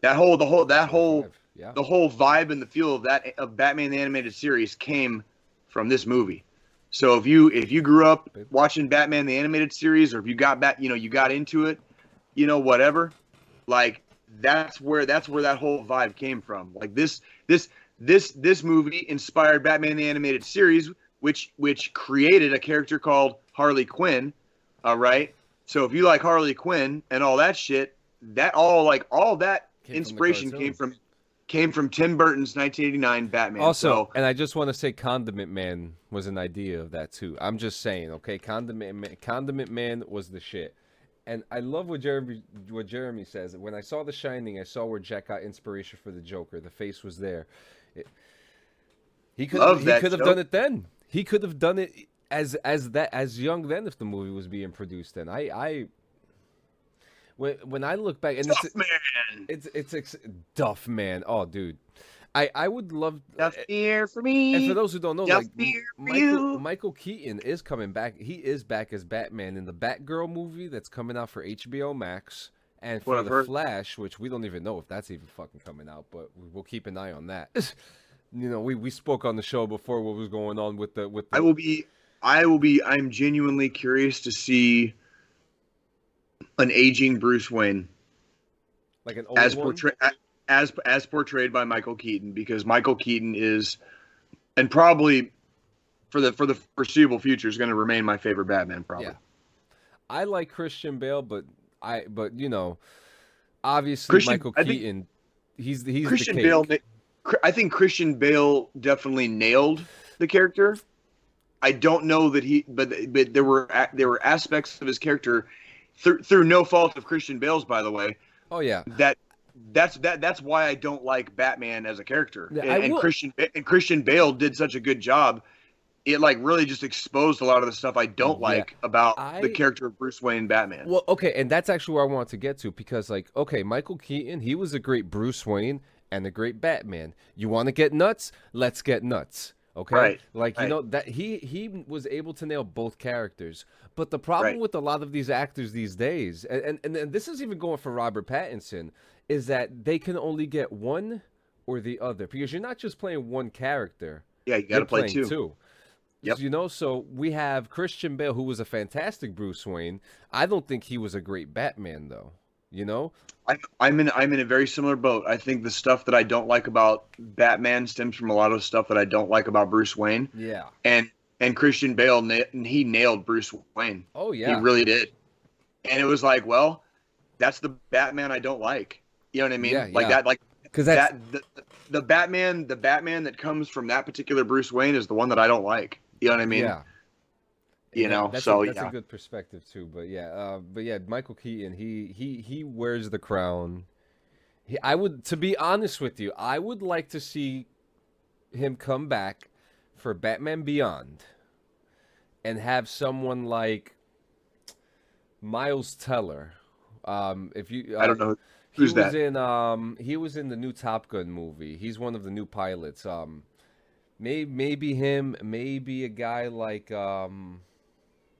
The whole vibe and the feel of Batman the Animated Series came from this movie. So if you grew up watching Batman the Animated Series, or if you got into it, you know, whatever, like that's where that whole vibe came from. Like this movie inspired Batman the Animated Series, which created a character called Harley Quinn. All right. So if you like Harley Quinn and all that shit, all that inspiration came from Tim Burton's 1989 Batman. Also, and I just want to say Condiment Man was an idea of that too. I'm just saying, okay? Condiment Man was the shit. And I love what Jeremy says. When I saw The Shining, I saw where Jack got inspiration for the Joker. The face was there. He could have done it then. He could have done it as young then if the movie was being produced then. When I look back, and it's Duff Man. Oh, dude, I would love Duff here for me. And for those who don't know, Duff like Michael Keaton is coming back. He is back as Batman in the Batgirl movie that's coming out for HBO Max, and for the Flash, which we don't even know if that's even fucking coming out, but we'll keep an eye on that. You know, we spoke on the show before what was going on with the. I'm genuinely curious to see an aging Bruce Wayne, like an old one? as portrayed by Michael Keaton, because Michael Keaton is, and probably for the foreseeable future, is going to remain my favorite Batman. Probably. Yeah. I like Christian Bale, but you know, obviously Michael Keaton, he's Christian the Bale. cake. I think Christian Bale definitely nailed the character. I don't know that but there were aspects of his character through no fault of Christian Bale's, by the way. Oh yeah. That's why I don't like Batman as a character. Yeah, and Christian Bale did such a good job. It like really just exposed a lot of the stuff I don't like about the character of Bruce Wayne Batman. Well, okay, and that's actually where I want to get to, because like, okay, Michael Keaton, he was a great Bruce Wayne and a great Batman. You want to get nuts? Let's get nuts. Okay? Right. Like, you know, that he was able to nail both characters. But the problem with a lot of these actors these days, and this is even going for Robert Pattinson, is that they can only get one or the other, because you're not just playing one character. Yeah, you got to play two. Yep. You know, so we have Christian Bale, who was a fantastic Bruce Wayne. I don't think he was a great Batman, though. You know, I'm in a very similar boat. I think the stuff that I don't like about Batman stems from a lot of stuff that I don't like about Bruce Wayne. Yeah. And Christian Bale, he nailed Bruce Wayne. Oh yeah, he really did. And it was like, well, that's the Batman I don't like. You know what I mean? Yeah, like yeah. that, like because the Batman that comes from that particular Bruce Wayne is the one that I don't like. You know what I mean? Yeah. You know, that's so that's a good perspective too. But yeah, Michael Keaton, he wears the crown. To be honest with you, I would like to see him come back for Batman Beyond, and have someone like Miles Teller. If you, I don't know who's that. He was in the new Top Gun movie. He's one of the new pilots. Maybe him, maybe a guy like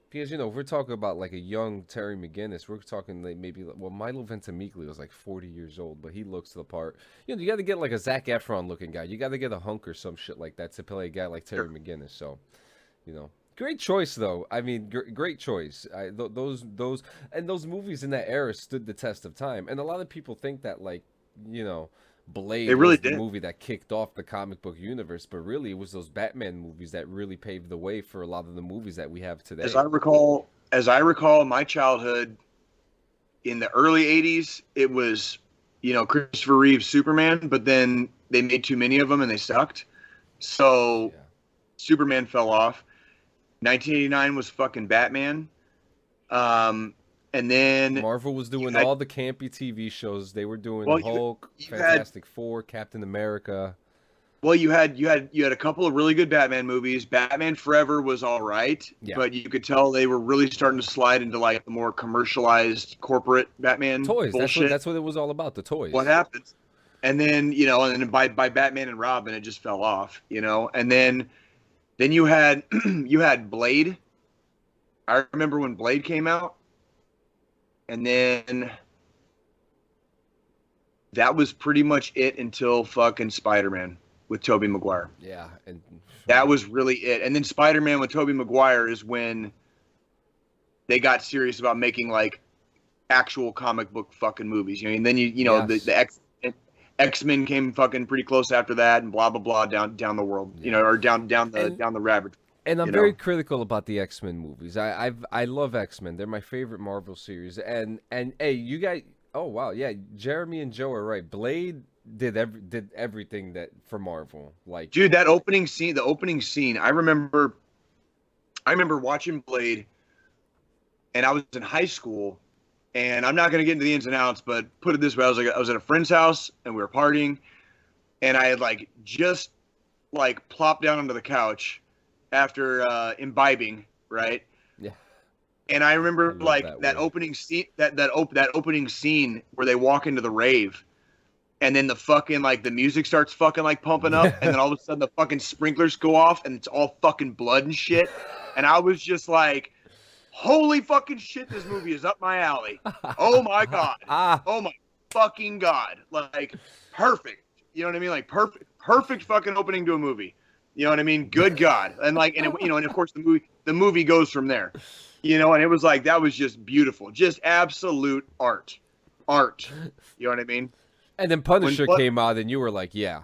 because you know, if we're talking about like a young Terry McGinnis, we're talking like Milo Ventimiglia was like 40 years old, but he looks the part. You know, you got to get like a Zac Efron looking guy. You got to get a hunk or some shit like that to play a guy like Terry McGinnis. So, you know, great choice though. I mean, great choice. Those movies in that era stood the test of time, and a lot of people think that, like, you know, Blade was the movie that kicked off the comic book universe, but really it was those Batman movies that really paved the way for a lot of the movies that we have today. As I recall my childhood in the early 80s, it was, you know, Christopher Reeve's Superman, but then they made too many of them and they sucked. So Superman fell off. 1989 was fucking Batman. And then Marvel was doing all the campy TV shows. They were doing Hulk, Fantastic Four, Captain America. Well, you had a couple of really good Batman movies. Batman Forever was all right, but you could tell they were really starting to slide into like the more commercialized corporate Batman toys. Bullshit. That's what it was all about. The toys. What happens? And then, you know, and then by Batman and Robin, it just fell off. You know, and then you had you had Blade. I remember when Blade came out. And then that was pretty much it until fucking Spider-Man with Tobey Maguire. Yeah. And that was really it. And then Spider-Man with Tobey Maguire is when they got serious about making like actual comic book fucking movies. You know, and then you know, the X-Men came fucking pretty close after that, and blah blah blah down the world. You know, or down the rabbit. And I'm very critical about the X-Men movies. I love X-Men. They're my favorite Marvel series. And hey, you guys, oh wow, yeah, Jeremy and Joe are right. Blade did everything that for Marvel. Like, dude, the opening scene, I remember watching Blade, and I was in high school, and I'm not going to get into the ins and outs, but put it this way, I was at a friend's house and we were partying, and I had like just like plopped down onto the couch after imbibing, right? Yeah. And I remember that opening scene, that opening scene where they walk into the rave, and then the fucking like the music starts fucking like pumping up, and then all of a sudden the fucking sprinklers go off, and it's all fucking blood and shit. And I was just like, holy fucking shit, this movie is up my alley. Oh my god. Oh my fucking god. Like, perfect. You know what I mean? Like perfect fucking opening to a movie. You know what I mean? Good God. And like, and it, you know, and of course the movie goes from there, you know, and it was like, that was just beautiful. Just absolute art. You know what I mean? And then Punisher came out, and you were like, yeah.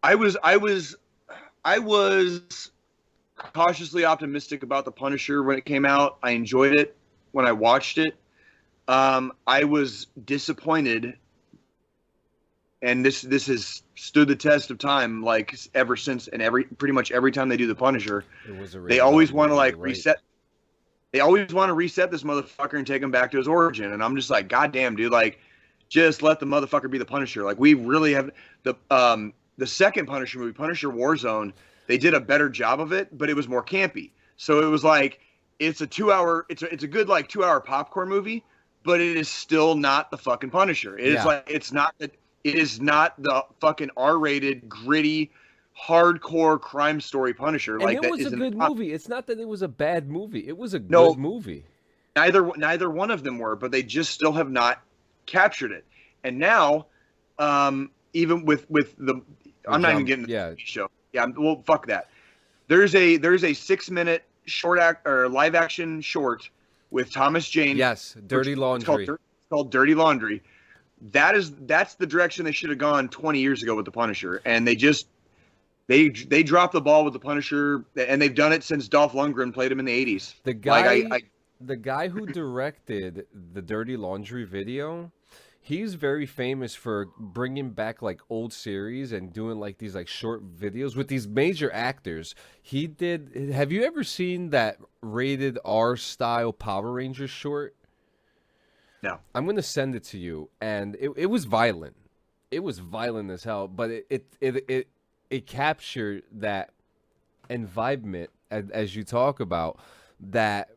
I was cautiously optimistic about the Punisher when it came out. I enjoyed it when I watched it. I was disappointed, and this has stood the test of time, like ever since. And pretty much every time they do the Punisher, they always want to like reset. They always want to reset this motherfucker and take him back to his origin. And I'm just like, God damn, dude, like, just let the motherfucker be the Punisher. Like, we really have the second Punisher movie, Punisher Warzone. They did a better job of it, but it was more campy. So it was like, it's a 2 hour, it's a good like 2 hour popcorn movie, but it is still not the fucking Punisher. It is like, it is not the fucking R-rated, gritty, hardcore crime story Punisher. And like, it was a good movie. It's not that it was a bad movie. It was a good movie. Neither one of them were, but they just still have not captured it. And now, even with the, I'm not even getting to the show. Yeah, well, fuck that. There's a 6-minute live action short with Thomas Jane. Yes, Dirty Laundry. It's called Dirty Laundry. That's the direction they should have gone 20 years ago with the Punisher, and they dropped the ball with the Punisher, and they've done it since Dolph Lundgren played him in the 80s. The guy who directed the Dirty Laundry video, he's very famous for bringing back like old series and doing like these like short videos with these major actors. Have you ever seen that rated R style Power Rangers short? No. I'm going to send it to you, and it was violent. It was violent as hell, but it captured that environment as you talk about that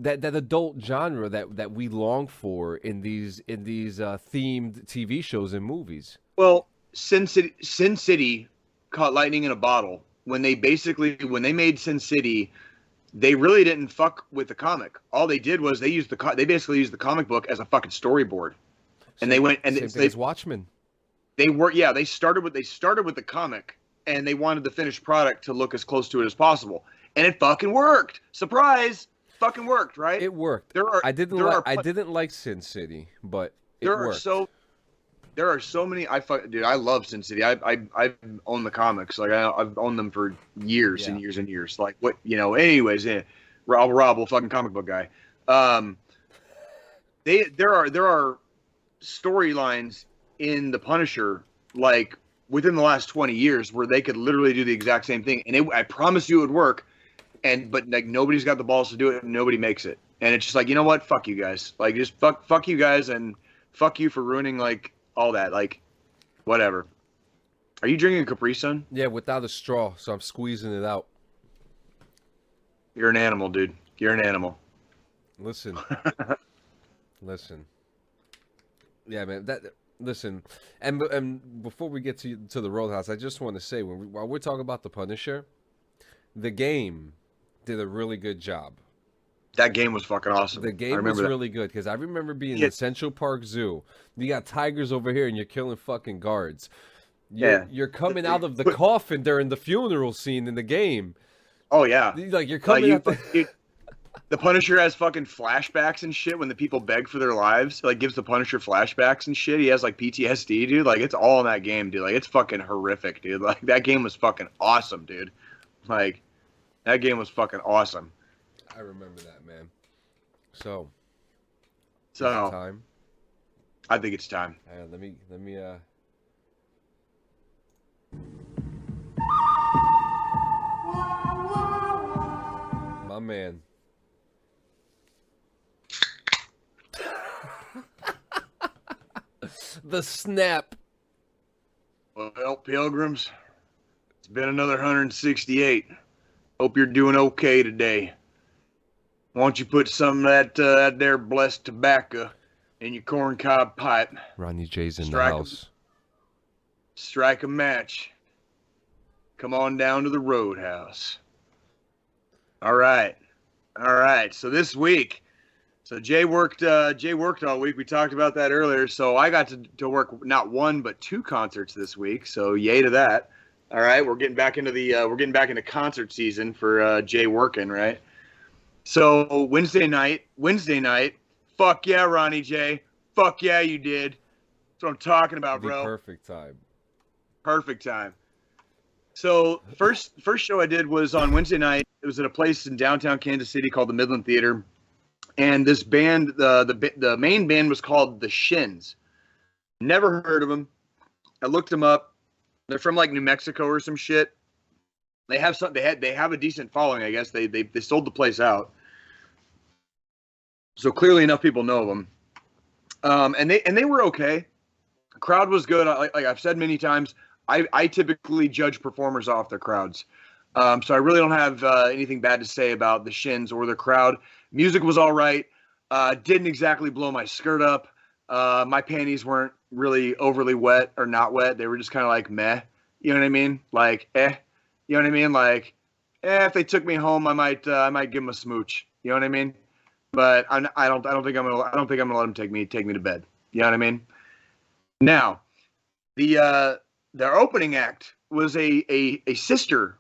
adult genre that we long for in these themed TV shows and movies. Well, Sin City caught lightning in a bottle when they made Sin City. They really didn't fuck with the comic. All they did was they basically used the comic book as a fucking storyboard, and they went and same thing as Watchmen. They started with the comic, and they wanted the finished product to look as close to it as possible, and it fucking worked. Surprise! Fucking worked, right? It worked. I didn't like Sin City, but it worked. There are so many. Dude, I love Sin City. I've owned the comics. Like I've owned them for years and years and years. Like what, Anyways, Rob, fucking comic book guy. There are storylines in the Punisher like within the last 20 years where they could literally do the exact same thing, and I promise you it would work. But like nobody's got the balls to do it, and nobody makes it. And it's just like, you know what? Fuck you guys. Like just fuck you guys, and fuck you for ruining like all that. Like whatever. Are you drinking a Capri Sun? Yeah, without a straw, so I'm squeezing it out. You're an animal, dude. You're an animal. Listen. Yeah, man. Listen. And before we get to the Roadhouse, I just want to say while we're talking about the Punisher, the game did a really good job. That game was fucking awesome. The game was really good because I remember being in Central Park Zoo. You got tigers over here and you're killing fucking guards. You're coming out of the coffin during the funeral scene in the game. Oh yeah. Like you're coming out the Punisher has fucking flashbacks and shit when the people beg for their lives. Like gives the Punisher flashbacks and shit. He has like PTSD, dude. Like it's all in that game, dude. Like it's fucking horrific, dude. Like that game was fucking awesome, dude. Like that game was fucking awesome. I remember that, man. So time. I think it's time. Let me my man. The snap. Well, Pilgrims, it's been another 168. Hope you're doing okay today. Why don't you put some of that there blessed tobacco in your corncob pipe? Ronnie J's in the house. Strike a match. Come on down to the Roadhouse. All right. So this week, Jay worked all week. We talked about that earlier. So I got to work not one but two concerts this week. So yay to that. All right, we're getting back into concert season for Jay working, right? So Wednesday night, fuck yeah, Ronnie J, fuck yeah, you did. That's what I'm talking about, The bro. perfect time. Perfect time. So first show I did was on Wednesday night. It was at a place in downtown Kansas City called the Midland Theater, and this band, the main band was called the Shins. Never heard of them. I looked them up. They're from like New Mexico or some shit. They have some. They have a decent following, I guess. They sold the place out, so clearly enough people know them. And they were okay. The crowd was good. Like I've said many times, I typically judge performers off their crowds. So I really don't have anything bad to say about the Shins or the crowd. Music was all right. Didn't exactly blow my skirt up. My panties weren't really overly wet or not wet. They were just kind of like meh. You know what I mean? Like You know what I mean? Like, if they took me home, I might give them a smooch. You know what I mean? But I don't think I'm gonna let them take me to bed. You know what I mean? Now, their opening act was a sister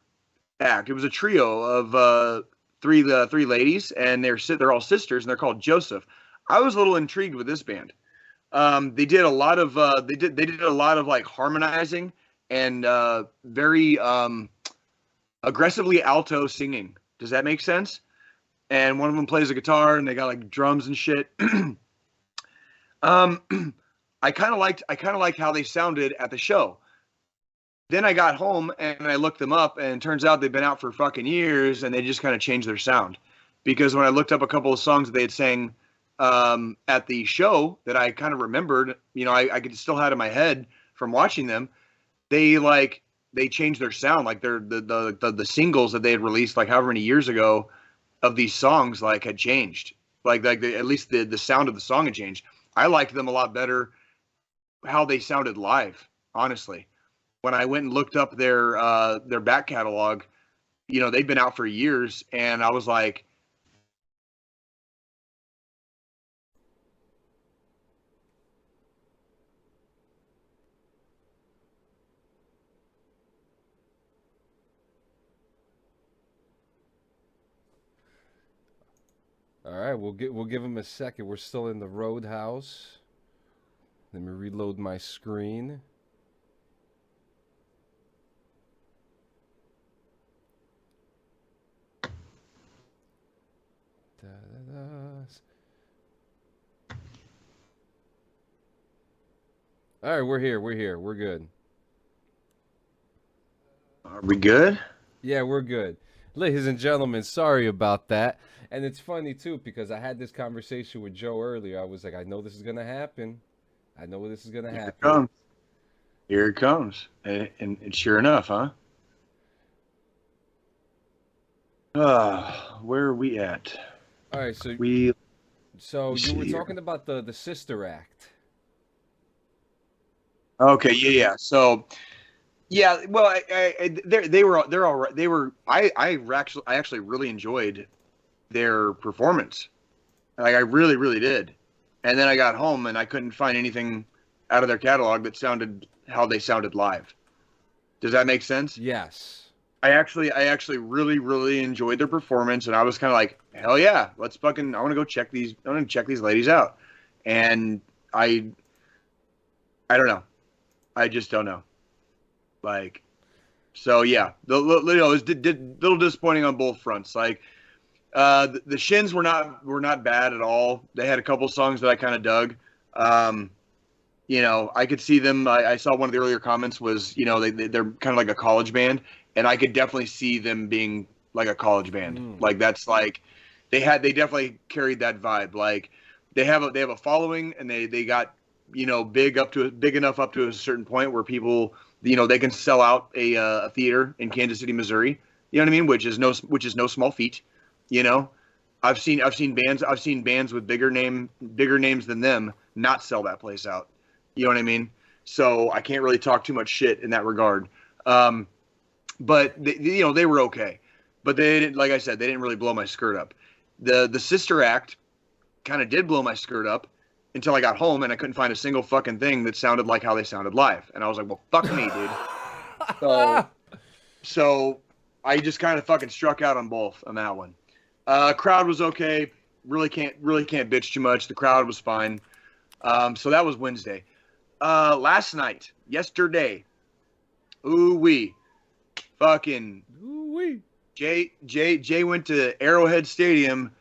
act. It was a trio of three ladies, and they're all sisters, and they're called Joseph. I was a little intrigued with this band. They did a lot of like harmonizing and very aggressively alto singing. Does that make sense? And one of them plays a guitar, and they got like drums and shit. I kind of liked how they sounded at the show. Then I got home and I looked them up, and it turns out they've been out for fucking years, and they just kind of changed their sound. Because when I looked up a couple of songs that they had sang at the show that I kind of remembered, you know, I could still had in my head from watching them, they changed their sound. Like the singles that they had released like however many years ago of these songs like had changed. At least the sound of the song had changed. I liked them a lot better how they sounded live, honestly. When I went and looked up their back catalog, you know, they've been out for years, and I was like, All right, we'll give him a second. We're still in the Roadhouse. Let me reload my screen. All right, we're here. We're good. are we good? Yeah, we're good. Ladies and gentlemen, sorry about that. And it's funny, too, because I had this conversation with Joe earlier. I was like, I know this is going to happen. I know this is going to happen. It comes. Here it comes. And sure enough, huh? Where are we at? All right, so you were talking about the sister act. Okay, yeah. So, yeah, well, they're all right. I actually really enjoyed their performance. Like I really, really did. And then I got home and I couldn't find anything out of their catalog that sounded how they sounded live. Does that make sense? Yes. I actually really, really enjoyed their performance, and I was kind of like, hell yeah, I want to go check these ladies out. And I don't know. I just don't know. Like, so yeah, it was little disappointing on both fronts. Like, the Shins were not bad at all. They had a couple songs that I kind of dug. You know, I could see them. I saw one of the earlier comments was, you know, they're kind of like a college band, and I could definitely see them being like a college band. Like that's like they definitely carried that vibe. Like they have a following, and they got, you know, big enough up to a certain point where people, you know, they can sell out a theater in Kansas City, Missouri. You know what I mean? Which is no small feat. You know, I've seen bands with bigger names than them not sell that place out. You know what I mean? So I can't really talk too much shit in that regard. But you know, they were okay. But they didn't, like I said, they didn't really blow my skirt up. The sister act kind of did blow my skirt up until I got home and I couldn't find a single fucking thing that sounded like how they sounded live. And I was like, well, fuck me, dude. So I just kind of fucking struck out on both on that one. Crowd was okay. Really can't bitch too much. The crowd was fine. So that was Wednesday. Last night, yesterday, ooh wee, fucking Ooh wee. Jay went to Arrowhead Stadium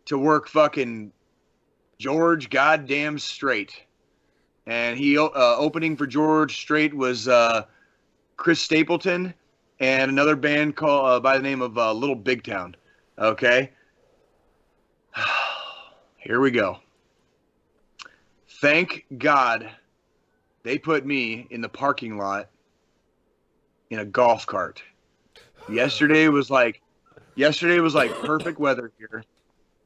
to work fucking George goddamn Strait, and he opening for George Strait was Chris Stapleton and another band called by the name of Little Big Town. Okay, here we go. Thank God they put me in the parking lot in a golf cart. Yesterday was like perfect weather here.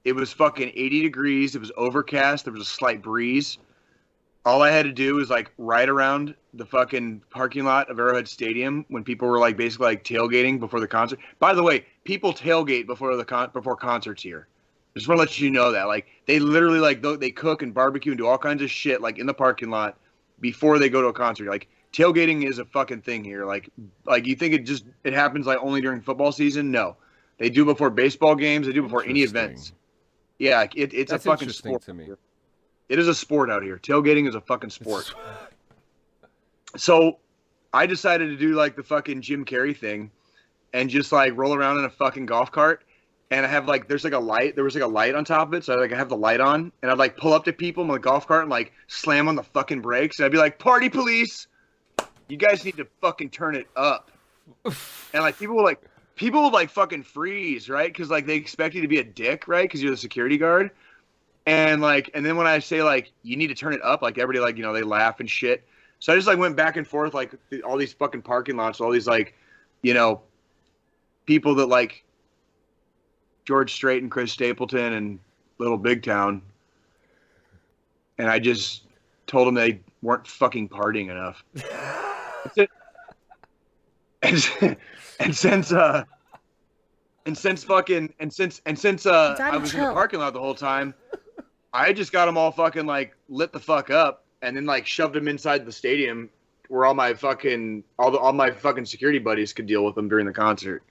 It was fucking 80 degrees. It was overcast. There was a slight breeze. All I had to do was like ride around the fucking parking lot of Arrowhead Stadium when people were like basically like tailgating before the concert. By the way, people tailgate before before concerts here. Just want to let you know that like they literally like they cook and barbecue and do all kinds of shit like in the parking lot before they go to a concert. Like tailgating is a fucking thing here. Like you think it happens like only during football season? No, they do before baseball games. They do before any events. Yeah, it's That's a fucking interesting sport to me. It is a sport out here. Tailgating is a fucking sport. So I decided to do like the fucking Jim Carrey thing and just like roll around in a fucking golf cart. And I have like, there was like a light on top of it. So I have the light on and I'd like pull up to people in the golf cart and like slam on the fucking brakes. And I'd be like, party police, you guys need to fucking turn it up. And like people would like fucking freeze, right? Cause like they expect you to be a dick, right? Cause you're the security guard. And then when I say like, you need to turn it up, like everybody like, you know, they laugh and shit. So I just like went back and forth, like all these fucking parking lots, all these like, you know, people that like George Strait and Chris Stapleton and Little Big Town. And I just told them they weren't fucking partying enough. That's it. And since I was in the parking lot the whole time, I just got them all fucking like lit the fuck up and then like shoved them inside the stadium where all my fucking security buddies could deal with them during the concert.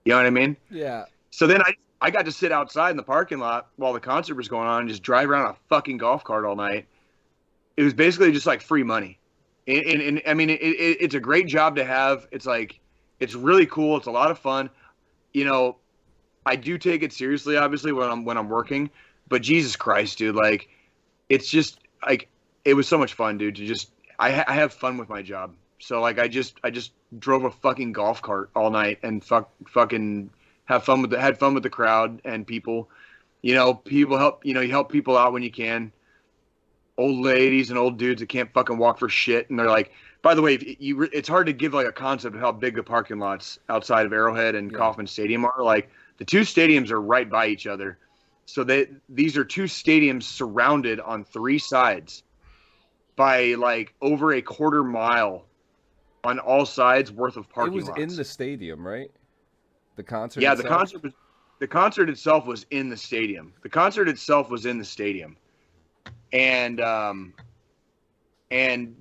You know what I mean? Yeah. So then I got to sit outside in the parking lot while the concert was going on and just drive around a fucking golf cart all night. It was basically just like free money. And I mean, it's a great job to have. It's like, it's really cool. It's a lot of fun. You know, I do take it seriously, obviously, when I'm working. But Jesus Christ, dude, like, it's just like it was so much fun, dude. To just I have fun with my job. So like I just drove a fucking golf cart all night and fucking had fun with the crowd and people. You know, people help. You know, you help people out when you can. Old ladies and old dudes that can't fucking walk for shit, and they're like. By the way, it's hard to give like a concept of how big the parking lots outside of Arrowhead and Kauffman Stadium are. Like the two stadiums are right by each other. So these are two stadiums surrounded on three sides by like over a quarter mile on all sides worth of parking lots. It was in the stadium, right? The concert. Yeah, itself? the concert itself was in the stadium. The concert itself was in the stadium, and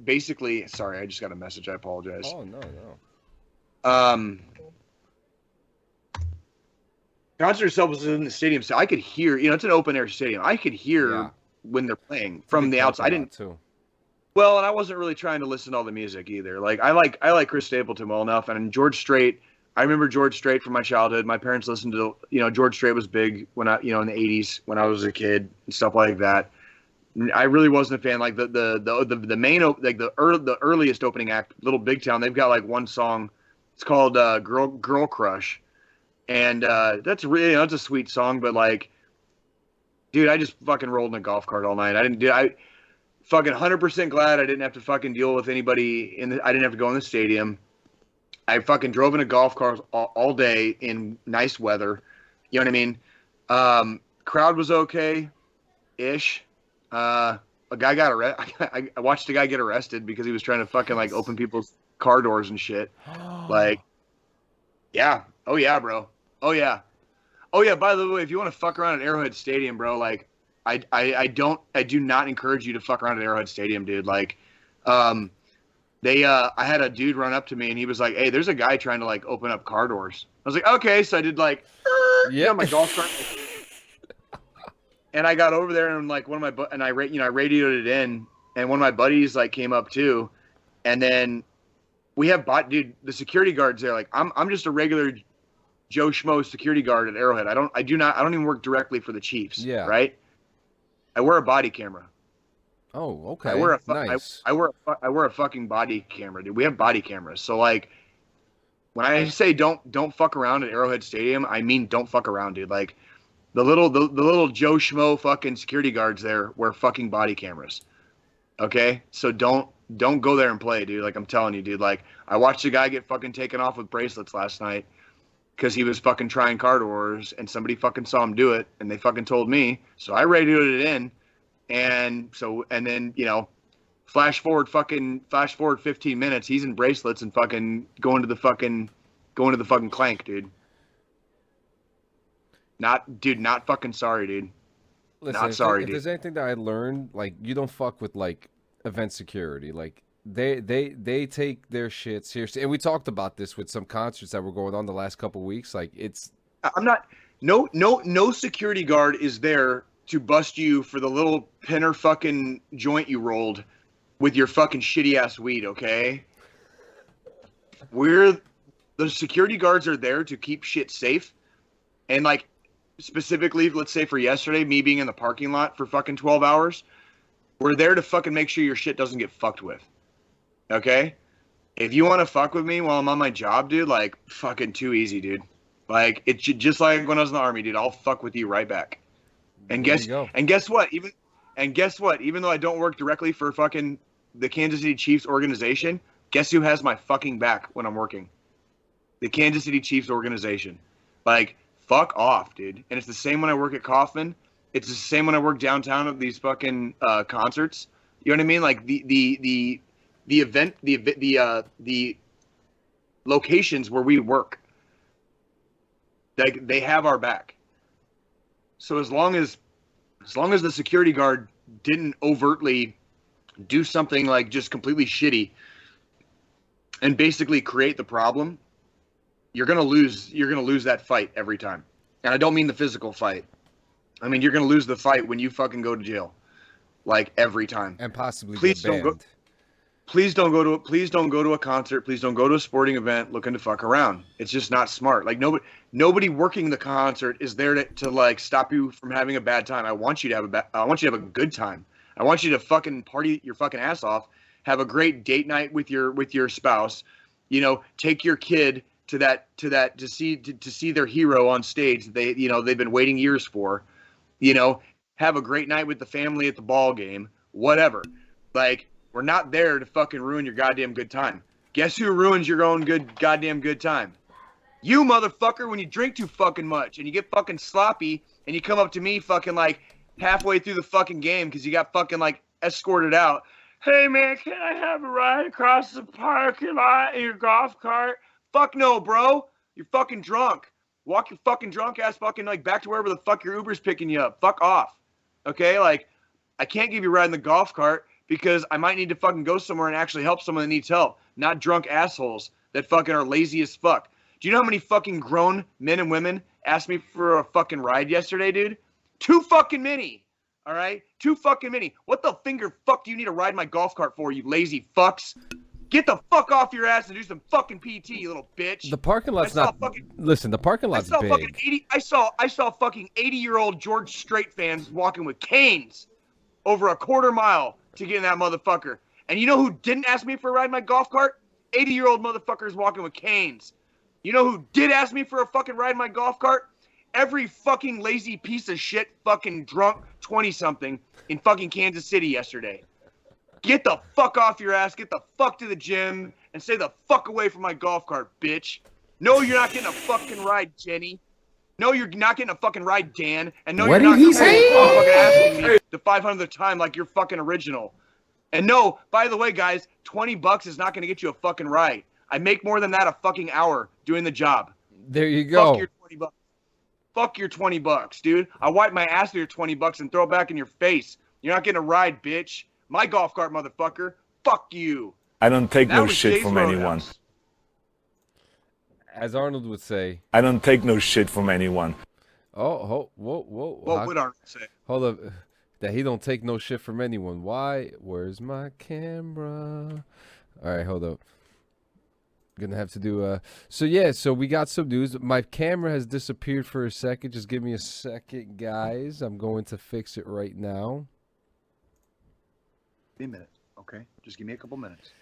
basically, sorry, I just got a message. I apologize. Oh no. Concert itself was in the stadium, so I could hear. You know, it's an open air stadium. I could hear when they're playing from the outside. I didn't. Too. Well, and I wasn't really trying to listen to all the music either. Like I like Chris Stapleton well enough, and George Strait. I remember George Strait from my childhood. My parents listened to. You know, George Strait was big when in the '80s when I was a kid and stuff like that. I really wasn't a fan. Like the main like the earliest opening act, Little Big Town. They've got like one song. It's called Girl Crush. And that's really that's a sweet song, but like, dude, I just fucking rolled in a golf cart all night. I fucking 100% glad I didn't have to fucking deal with anybody I didn't have to go in the stadium. I fucking drove in a golf cart all day in nice weather. You know what I mean? Crowd was okay-ish. A guy got arrested. I watched a guy get arrested because he was trying to fucking like open people's car doors and shit. Like, yeah. Oh yeah, bro. Oh yeah. By the way, if you want to fuck around at Arrowhead Stadium, bro, like I do not encourage you to fuck around at Arrowhead Stadium, dude. Like, I had a dude run up to me and he was like, "Hey, there's a guy trying to like open up car doors." I was like, "Okay," so I did like, my golf cart, and I got over there and like I radioed it in, and one of my buddies like came up too, and then we have dude, the security guards there. Like I'm just a regular Joe Schmo security guard at Arrowhead. I don't even work directly for the Chiefs. Yeah. Right. I wear a body camera. Oh, okay. Nice. I wear a fucking body camera, dude. We have body cameras. So like, when I say don't fuck around at Arrowhead Stadium, I mean don't fuck around, dude. Like, the little Joe Schmo fucking security guards there wear fucking body cameras. Okay, so don't go there and play, dude. Like I'm telling you, dude. Like I watched a guy get fucking taken off with bracelets last night because he was fucking trying card orders, and somebody fucking saw him do it, and they fucking told me. So I radioed it in. And then, you know, flash forward 15 minutes, he's in bracelets and fucking going to the fucking clank, dude. Not fucking sorry, dude. Listen, not sorry, if dude. There's anything that I learned, like, you don't fuck with like event security. Like they take their shit seriously. And we talked about this with some concerts that were going on the last couple of weeks. Like no security guard is there to bust you for the little pinner fucking joint you rolled with your fucking shitty ass weed, okay? The security guards are there to keep shit safe. And like, specifically, let's say for yesterday, me being in the parking lot for fucking 12 hours, we're there to fucking make sure your shit doesn't get fucked with. Okay? If you want to fuck with me while I'm on my job, dude, like, fucking too easy, dude. Like, it's just like when I was in the Army, dude, I'll fuck with you right back. And guess what? Even though I don't work directly for fucking the Kansas City Chiefs organization, guess who has my fucking back when I'm working? The Kansas City Chiefs organization. Like, fuck off, dude. And it's the same when I work at Kaufman. It's the same when I work downtown at these fucking concerts. You know what I mean? Like the locations where we work, like they have our back. So as long as the security guard didn't overtly do something like just completely shitty and basically create the problem, you're gonna lose that fight every time. And I don't mean the physical fight. I mean you're gonna lose the fight when you fucking go to jail, like every time. And possibly please get banned. Please don't go to a concert. Please don't go to a sporting event looking to fuck around. It's just not smart. Like nobody working the concert is there to like stop you from having a bad time. I want you to have a good time. I want you to fucking party your fucking ass off. Have a great date night with your spouse. You know, take your kid to see their hero on stage that they've been waiting years for. You know, have a great night with the family at the ball game. Whatever. Like, we're not there to fucking ruin your goddamn good time. Guess who ruins your own goddamn good time? You, motherfucker, when you drink too fucking much and you get fucking sloppy and you come up to me fucking like halfway through the fucking game because you got fucking like escorted out. Hey man, can I have a ride across the parking lot in your golf cart? Fuck no, bro. You're fucking drunk. Walk your fucking drunk ass fucking like back to wherever the fuck your Uber's picking you up. Fuck off. Okay? Like, I can't give you a ride in the golf cart because I might need to fucking go somewhere and actually help someone that needs help, not drunk assholes that fucking are lazy as fuck. Do you know how many fucking grown men and women asked me for a fucking ride yesterday, dude? Too fucking many. All right? Too fucking many. What the finger fuck do you need to ride my golf cart for, you lazy fucks? Get the fuck off your ass and do some fucking PT, you little bitch. The parking lot's not. Listen, the parking lot's big. I saw fucking 80-year-old George Strait fans walking with canes over a quarter mile to get in that motherfucker. And you know who didn't ask me for a ride in my golf cart? 80-year-old motherfuckers walking with canes. You know who did ask me for a fucking ride in my golf cart? Every fucking lazy piece of shit fucking drunk 20-something in fucking Kansas City yesterday. Get the fuck off your ass, get the fuck to the gym, and stay the fuck away from my golf cart, bitch. No, you're not getting a fucking ride, Jenny. No, you're not getting a fucking ride, Dan. And no, what you're not did he say? fucking asking me the 500th time like you're fucking original. And no, by the way, guys, $20 is not going to get you a fucking ride. I make more than that a fucking hour doing the job. There you go. Fuck your $20. Fuck your $20, dude. I wipe my ass with your $20 and throw it back in your face. You're not getting a ride, bitch. My golf cart, motherfucker. Fuck you. I don't take no shit from anyone. As Arnold would say. I don't take no shit from anyone. Oh, whoa. What would Arnold say? Hold up. that he don't take no shit from anyone. Why? Where's my camera? All right, hold up. Gonna have to do so we got some news. My camera has disappeared for a second. Just give me a second, guys. I'm going to fix it right now. Give me a minute. Okay, just give me a couple minutes.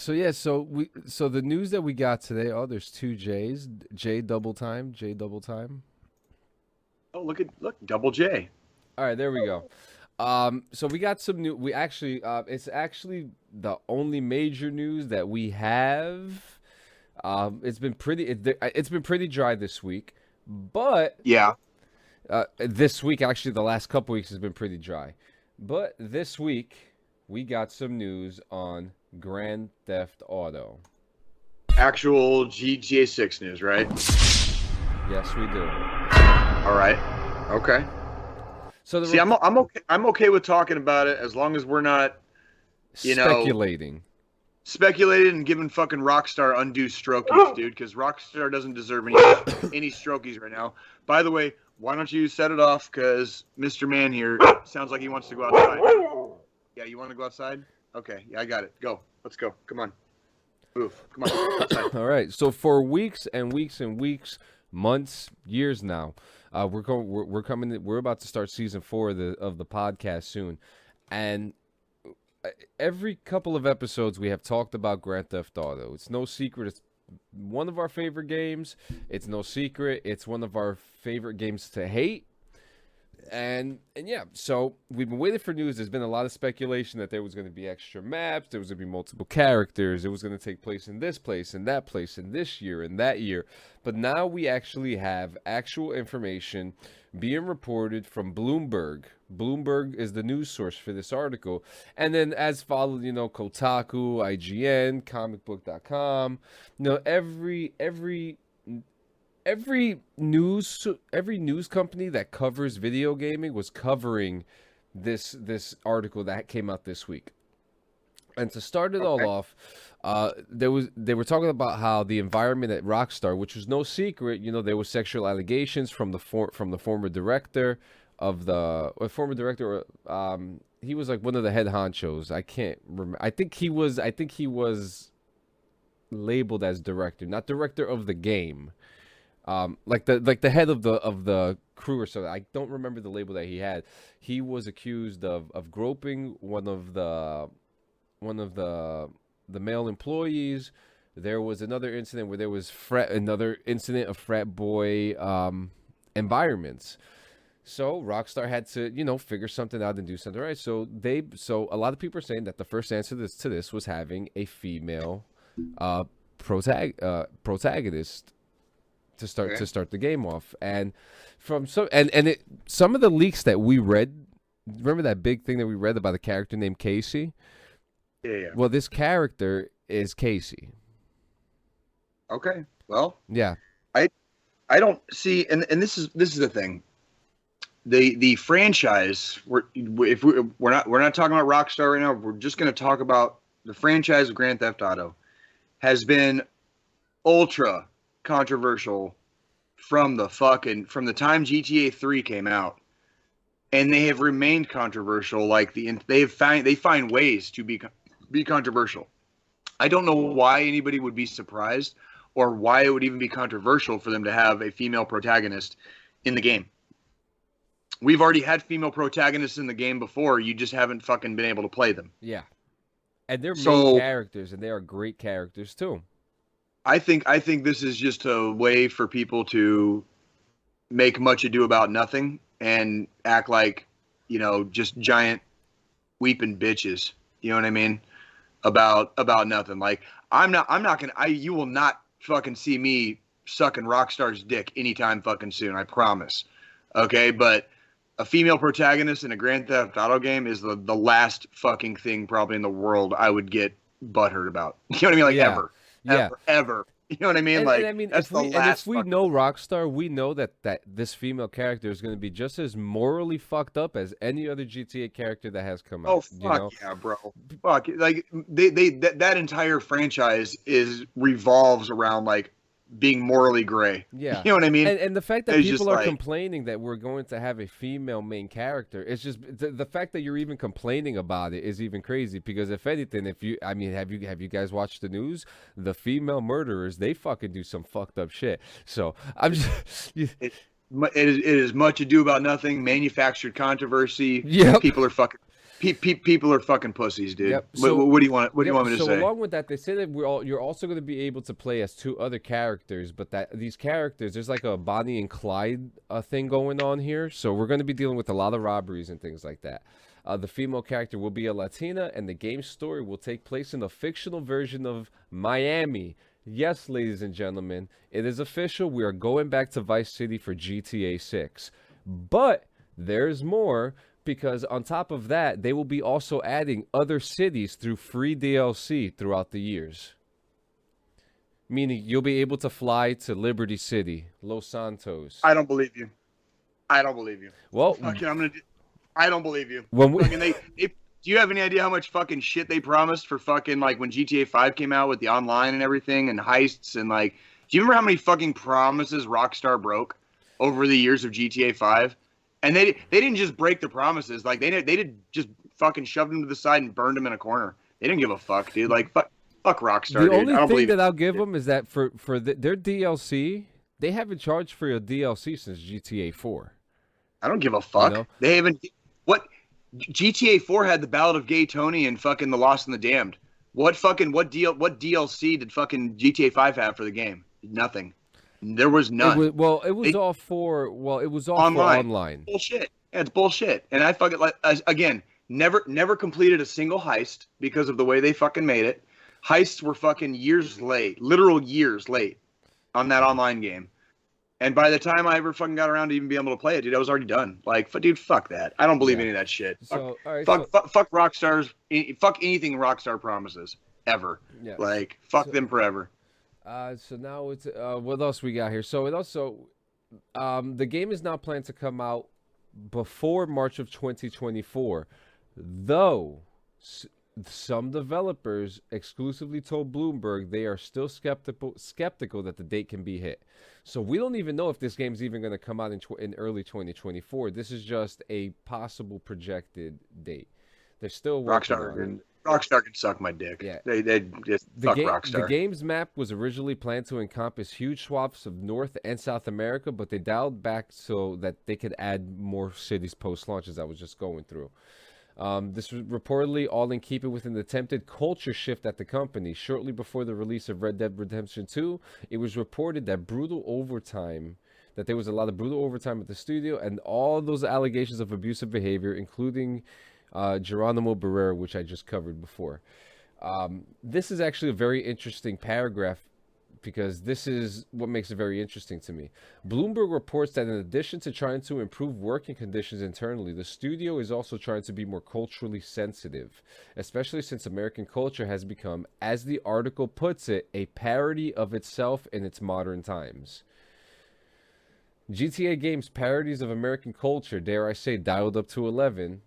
So the news that we got today. Oh, there's two J's. J double time. Oh, look, double J. All right, there we go. So we got some new. We actually, it's actually the only major news that we have. It's been pretty dry this week, but yeah, this week actually the last couple weeks has been pretty dry, but this week we got some news on Grand Theft Auto. Actual GTA 6 news, right? Yes, we do. All right. Okay. So I'm okay with talking about it as long as we're not, speculating and giving fucking Rockstar undue strokies, dude, because Rockstar doesn't deserve any strokies right now. By the way, why don't you set it off? Because Mr. Man here sounds like he wants to go outside. Yeah, you want to go outside? Okay, yeah, I got it. Go. Let's go. Come on. Move. Come on. Outside. All right. So for weeks and weeks and weeks, months, years now, we're about to start season 4 of the podcast soon, and every couple of episodes we have talked about Grand Theft Auto. It's no secret. It's one of our favorite games. It's no secret. It's one of our favorite games to hate. And yeah, so we've been waiting for news. There's been a lot of speculation that there was going to be extra maps, there was going to be multiple characters, it was going to take place in this place and that place and this year and that year. But now we actually have actual information being reported from Bloomberg. Bloomberg is the news source for this article. And then as followed, Kotaku, IGN, comicbook.com, every news company that covers video gaming was covering this article that came out this week. And to start it all off, they were talking about how the environment at Rockstar, which was no secret, there was sexual allegations from the former director of he was like one of the head honchos. I can't remember. I think he was labeled as director, not director of the game. Like the head of the crew or so. I don't remember the label that he had. He was accused of groping one of the male employees. There was another incident where there was another incident of frat boy environments. So Rockstar had to, figure something out and do something right. So a lot of people are saying that the first answer to this was having a female protagonist to start the game off. And from some of the leaks that we read, remember that big thing that we read about a character named Casey? Yeah. Well, this character is Casey. Okay. Well. Yeah. I don't see, and this is the thing. The franchise. We're not talking about Rockstar right now. We're just going to talk about the franchise of Grand Theft Auto. Has been ultra controversial from the time GTA 3 came out, and they have remained controversial. Like they find ways to be controversial. I don't know why anybody would be surprised or why it would even be controversial for them to have a female protagonist in the game. We've already had female protagonists in the game before. You just haven't fucking been able to play them. Yeah, and they're main characters, and they are great characters too. I think this is just a way for people to make much ado about nothing and act like, just giant weeping bitches. You know what I mean? About nothing. Like you will not fucking see me sucking Rockstar's dick anytime fucking soon. I promise. Okay. But a female protagonist in a Grand Theft Auto game is the last fucking thing probably in the world I would get butthurt about. You know what I mean? Like ever. You know what I mean? If we know Rockstar, we know that this female character is going to be just as morally fucked up as any other GTA character that has come out. Oh fuck yeah, bro! Fuck, like that entire franchise revolves around like being morally gray. Yeah. You know what I mean? And the fact that It's people just are like- complaining that we're going to have a female main character, it's just the fact that you're even complaining about it is even crazy, because if anything, have you guys watched the news? The female murderers, they fucking do some fucked up shit. So I'm just It is much ado about nothing, manufactured controversy. Yep. People are fucking people are fucking pussies, dude. Yep. So- What do you want? What do you want me to so say? along with that, they say that you're also going to be able to play as 2 other characters, but that these characters, there's like a Bonnie and Clyde thing going on here. So we're going to be dealing with a lot of robberies and things like that. The female character will be a Latina, and the game's story will take place in a fictional version of Miami. Yes, ladies and gentlemen, it is official. We are going back to Vice City for GTA 6. But there's more, because on top of that, they will be also adding other cities through free DLC throughout the years. Meaning you'll be able to fly to Liberty City, Los Santos. I don't believe you. I don't believe you. Well, Fucking, I don't believe you. when we, Fucking do you have any idea how much fucking shit they promised for fucking, like, when GTA 5 came out with the online and everything and heists and, like, do you remember how many fucking promises Rockstar broke over the years of GTA 5? And they didn't just break the promises. Like, they did just fucking shoved them to the side and burned them in a corner. They didn't give a fuck, dude. Like, fuck Rockstar, the dude. only I don't thing believe that I'll give them is that for their DLC, they haven't charged for a DLC since GTA 4. I don't give a fuck. You know? They haven't. What GTA 4 had the Ballad of Gay Tony and fucking The Lost and the Damned. What DLC did fucking GTA 5 have for the game? Nothing. There was none. It was all for online. Bullshit. Yeah, it's bullshit. And I fucking again, never completed a single heist because of the way they fucking made it. Heists were fucking years late, literal years late on that online game. And by the time I ever fucking got around to even being able to play it, dude, I was already done. Like, dude, fuck that. I don't believe any of that shit. So, all right, fuck Rockstar's. Fuck anything Rockstar promises ever. Yeah. Like, fuck them forever. So now it's what else we got here? So it also the game is now planned to come out before March of 2024, though some developers exclusively told Bloomberg they are still skeptical that the date can be hit. So we don't even know if this game's even going to come out in early 2024. This is just a possible projected date. They're still working on it. Rockstar can suck my dick. Yeah. They just fuck Rockstar. The game's map was originally planned to encompass huge swaths of North and South America, but they dialed back so that they could add more cities post-launch, as I was just going through. This was reportedly all in keeping with an attempted culture shift at the company. Shortly before the release of Red Dead Redemption 2, it was reported that there was a lot of brutal overtime at the studio, and all those allegations of abusive behavior, including Geronimo Barrera, which I just covered before. This is actually a very interesting paragraph, because this is what makes it very interesting to me. Bloomberg reports that in addition to trying to improve working conditions internally, the studio is also trying to be more culturally sensitive, especially since American culture has become, as the article puts it, a parody of itself in its modern times. GTA games' parodies of American culture, dare I say dialed up to 11,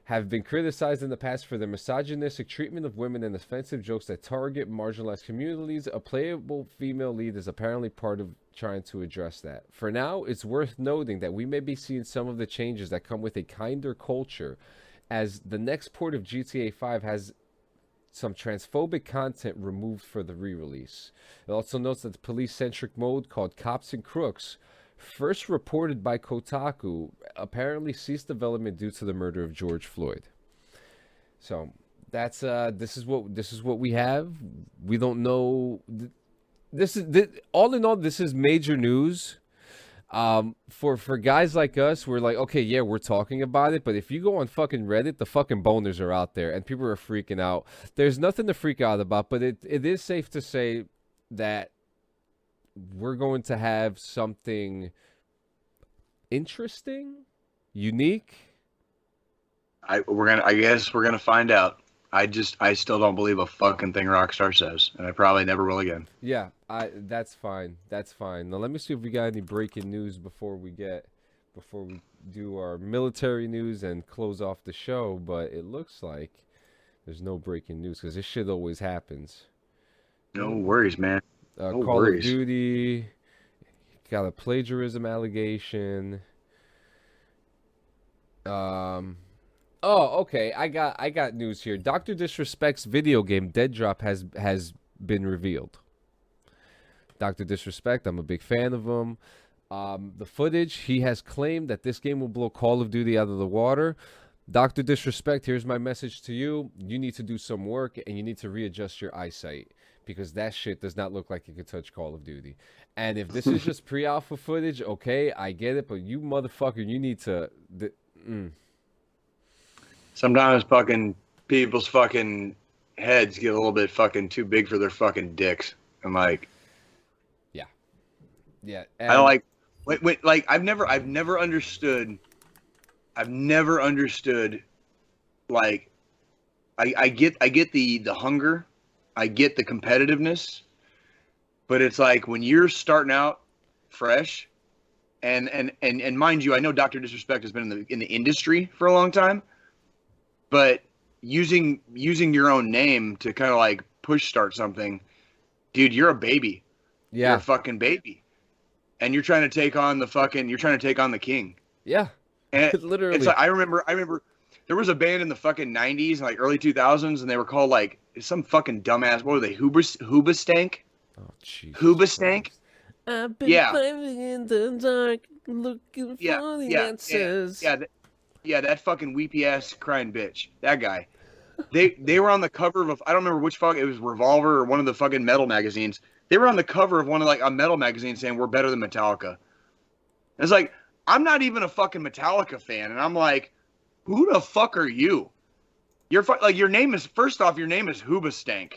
have been criticized in the past for their misogynistic treatment of women and offensive jokes that target marginalized communities. A playable female lead is apparently part of trying to address that. For now, it's worth noting that we may be seeing some of the changes that come with a kinder culture, as the next port of GTA 5 has some transphobic content removed for the re-release. It also notes that the police-centric mode called Cops and Crooks, first reported by Kotaku, apparently ceased development due to the murder of George Floyd. So that's this is what we have. We don't know. All in all, this is major news. For guys like us, we're like, okay, yeah, we're talking about it, but if you go on fucking Reddit, the fucking boners are out there and people are freaking out. There's nothing to freak out about, but it is safe to say that we're going to have something interesting, unique. I guess we're gonna find out. I still don't believe a fucking thing Rockstar says, and I probably never will again. Yeah, that's fine. That's fine. Now let me see if we got any breaking news before we do our military news and close off the show. But it looks like there's no breaking news because this shit always happens. No worries, man. No Call worries. of Duty got a plagiarism allegation. Oh, okay. I got news here. Dr. Disrespect's video game Dead Drop has been revealed. Dr. Disrespect, I'm a big fan of him. The footage, he has claimed that this game will blow Call of Duty out of the water. Dr. Disrespect, here's my message to you. You need to do some work and you need to readjust your eyesight because that shit does not look like it could touch Call of Duty. And if this is just pre-alpha footage, okay, I get it, but you motherfucker, you need to... Sometimes fucking people's fucking heads get a little bit fucking too big for their fucking dicks. I'm like... Yeah. I like... Wait, like, I've never understood... like, I get the hunger, I get the competitiveness, but it's like when you're starting out fresh, and mind you, I know Dr. Disrespect has been in the industry for a long time, but using your own name to kind of like push start something, dude, you're a baby. Yeah. You're a fucking baby, and you're trying to take on the king. Yeah. And literally, it's like, I remember there was a band in the fucking 90s, like early 2000s, and they were called like some fucking dumbass. What were they? Hoobastank? Oh, jeez. Hoobastank? I've been fighting in the dark, looking for the answers. Yeah, that fucking weepy ass crying bitch. That guy. They were on the cover of I don't remember which fuck it was, Revolver or one of the fucking metal magazines. They were on the cover of one of like a metal magazine saying we're better than Metallica. And it's like, I'm not even a fucking Metallica fan, and I'm like, who the fuck are you? You're like, your name is Hoobastank.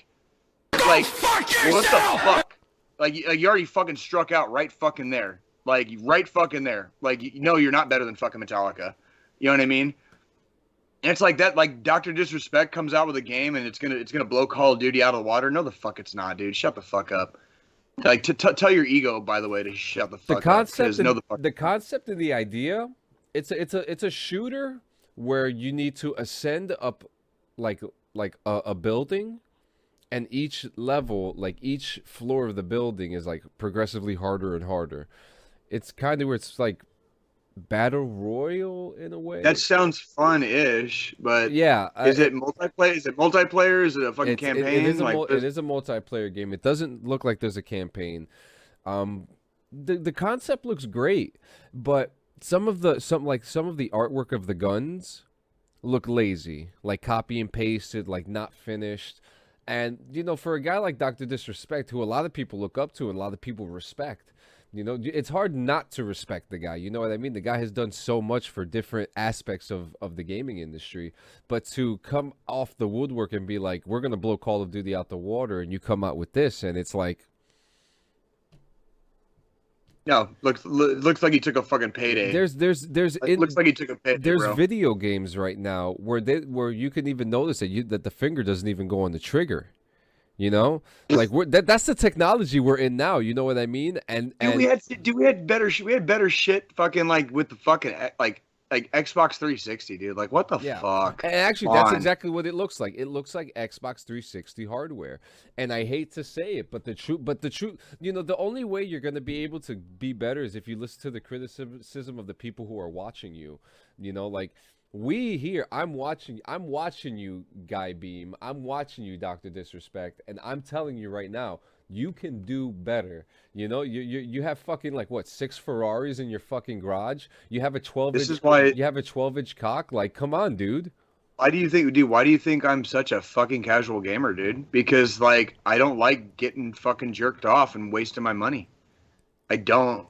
Like, what the fuck? Like you already fucking struck out right fucking there. Like, right fucking there. Like, no, you're not better than fucking Metallica. You know what I mean? And it's like that. Like, Dr. Disrespect comes out with a game, and it's gonna blow Call of Duty out of the water. No, the fuck it's not, dude. Shut the fuck up. Like, tell your ego, by the way, to shut the fuck up. The concept and the idea, it's a shooter where you need to ascend up like a building, and each level, like each floor of the building is like progressively harder and harder. It's kind of where it's like battle royal in a way. That sounds fun-ish, but yeah, is it multiplayer? Is it multiplayer? Is it a fucking campaign? It is a multiplayer game. It doesn't look like there's a campaign. The concept looks great, but some of the artwork of the guns look lazy, like copy and pasted, like not finished. And you know, for a guy like Dr. Disrespect, who a lot of people look up to and a lot of people respect, you know, it's hard not to respect the guy. You know what I mean? The guy has done so much for different aspects of the gaming industry. But to come off the woodwork and be like, we're going to blow Call of Duty out the water, and you come out with this, and it's like... No, looks like he took a fucking payday. Looks like he took a payday, There's bro. video games right now where you can even notice that the finger doesn't even go on the trigger. You know, like that's the technology we're in now. You know what I mean? And we had better shit fucking like with the fucking like Xbox 360, dude. Like, what the fuck? And actually, that's exactly what it looks like. It looks like Xbox 360 hardware. And I hate to say it, but the truth, you know, the only way you're going to be able to be better is if you listen to the criticism of the people who are watching you. You know, like we here, I'm watching you, Guy Beam. I'm watching you, Dr. Disrespect, and I'm telling you right now, you can do better. You know, you have fucking like what, 6 Ferraris in your fucking garage. You have a 12-inch cock. Like, come on, dude. Why do you think I'm such a fucking casual gamer, dude? Because like I don't like getting fucking jerked off and wasting my money. I don't.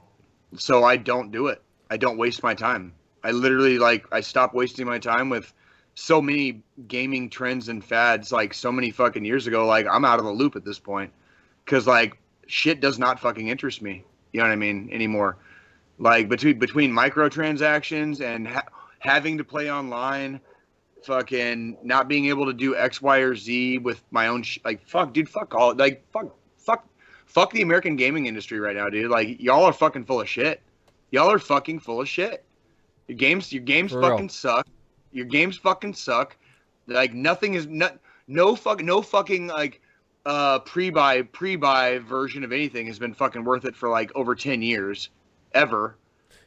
So I don't do it. I don't waste my time. I literally I stopped wasting my time with so many gaming trends and fads like so many fucking years ago. Like, I'm out of the loop at this point. Cause like shit does not fucking interest me. You know what I mean? Anymore. Like between microtransactions and having to play online, fucking not being able to do X, Y, or Z with my own fuck the American gaming industry right now, dude. Like, y'all are fucking full of shit. Y'all are fucking full of shit. Your games fucking suck. Your games fucking suck. Like, nothing is no fucking like pre-buy version of anything has been fucking worth it for like over 10 years, ever.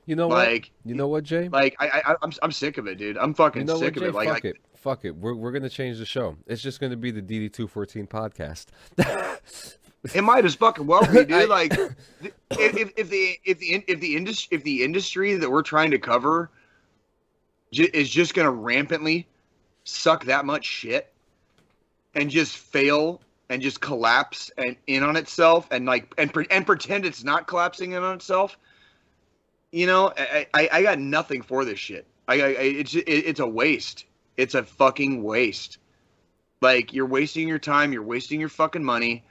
You know what? You know what, Jay? Like I'm sick of it, dude. I'm fucking sick of it. Like, Fuck it. We're gonna change the show. It's just gonna be the DD214 podcast. It might as fucking well be, dude. Like, if the industry that we're trying to cover is just gonna rampantly suck that much shit and just fail and just collapse and in on itself and pretend it's not collapsing in on itself. You know, I got nothing for this shit. It's a waste. It's a fucking waste. Like, you're wasting your time. You're wasting your fucking money.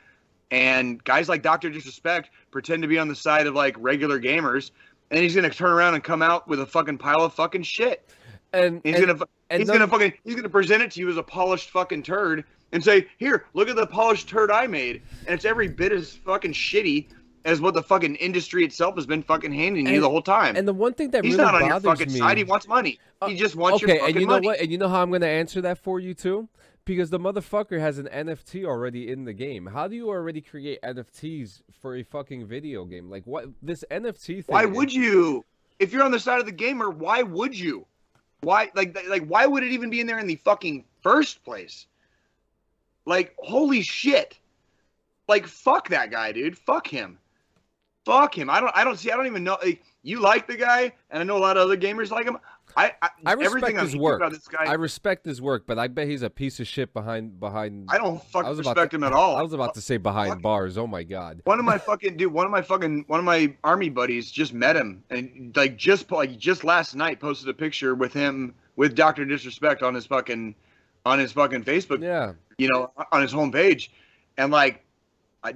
And guys like Dr. Disrespect pretend to be on the side of like regular gamers, and he's gonna turn around and come out with a fucking pile of fucking shit. And he's gonna present it to you as a polished fucking turd and say, "Here, look at the polished turd I made," and it's every bit as fucking shitty as what the fucking industry itself has been fucking handing you the whole time. And the one thing that he's really not on your bothers fucking me, side. He wants money. He just wants your fucking money. And you know what? And you know how I'm gonna answer that for you too? Because the motherfucker has an NFT already in the game. How do you already create NFTs for a fucking video game? Like, what, this NFT thing? Why would you? If you're on the side of the gamer, why would you? Why, like why would it even be in there in the fucking first place? Like, holy shit! Like, fuck that guy, dude. Fuck him. Fuck him. I don't even know. Like, you like the guy, and I know a lot of other gamers like him. I respect his work. About this guy, I respect his work, but I bet he's a piece of shit behind. I don't fucking respect him at all. I was about to say behind bars. Oh my god. One of my army buddies just met him, and just last night posted a picture with him with Dr. Disrespect on his fucking Facebook. Yeah. You know, on his homepage, and like,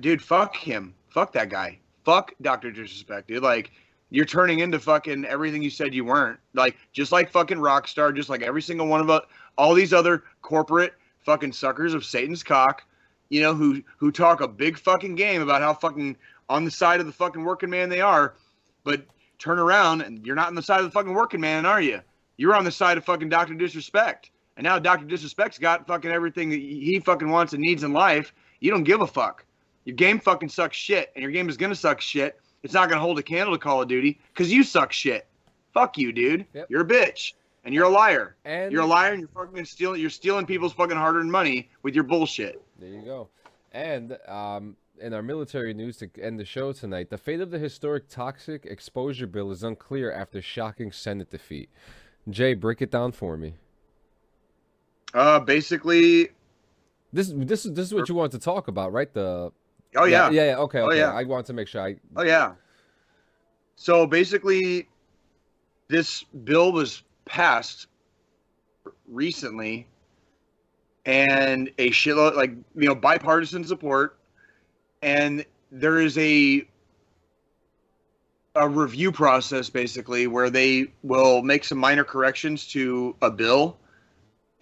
dude, fuck him. Fuck that guy. Fuck Dr. Disrespect, dude. Like, you're turning into fucking everything you said you weren't. Like, just like fucking Rockstar, just like every single one of all these other corporate fucking suckers of Satan's cock, you know, who talk a big fucking game about how fucking on the side of the fucking working man they are, but turn around and you're not on the side of the fucking working man, are you? You're on the side of fucking Dr. Disrespect. And now Dr. Disrespect's got fucking everything that he fucking wants and needs in life. You don't give a fuck. Your game fucking sucks shit, and your game is gonna suck shit. It's not gonna hold a candle to Call of Duty because you suck shit. Fuck you, dude. Yep. You're a bitch, and you're a liar. And you're a liar, and you're fucking stealing. You're stealing people's fucking hard-earned money with your bullshit. There you go. And in our military news to end the show tonight, the fate of the historic toxic exposure bill is unclear after shocking Senate defeat. Jay, break it down for me. Basically, this is what you want to talk about, right? Yeah. Okay. Oh, yeah. I want to make sure Oh, yeah. So basically, this bill was passed recently, and a shitload, like, you know, bipartisan support, and there is a review process, basically, where they will make some minor corrections to a bill,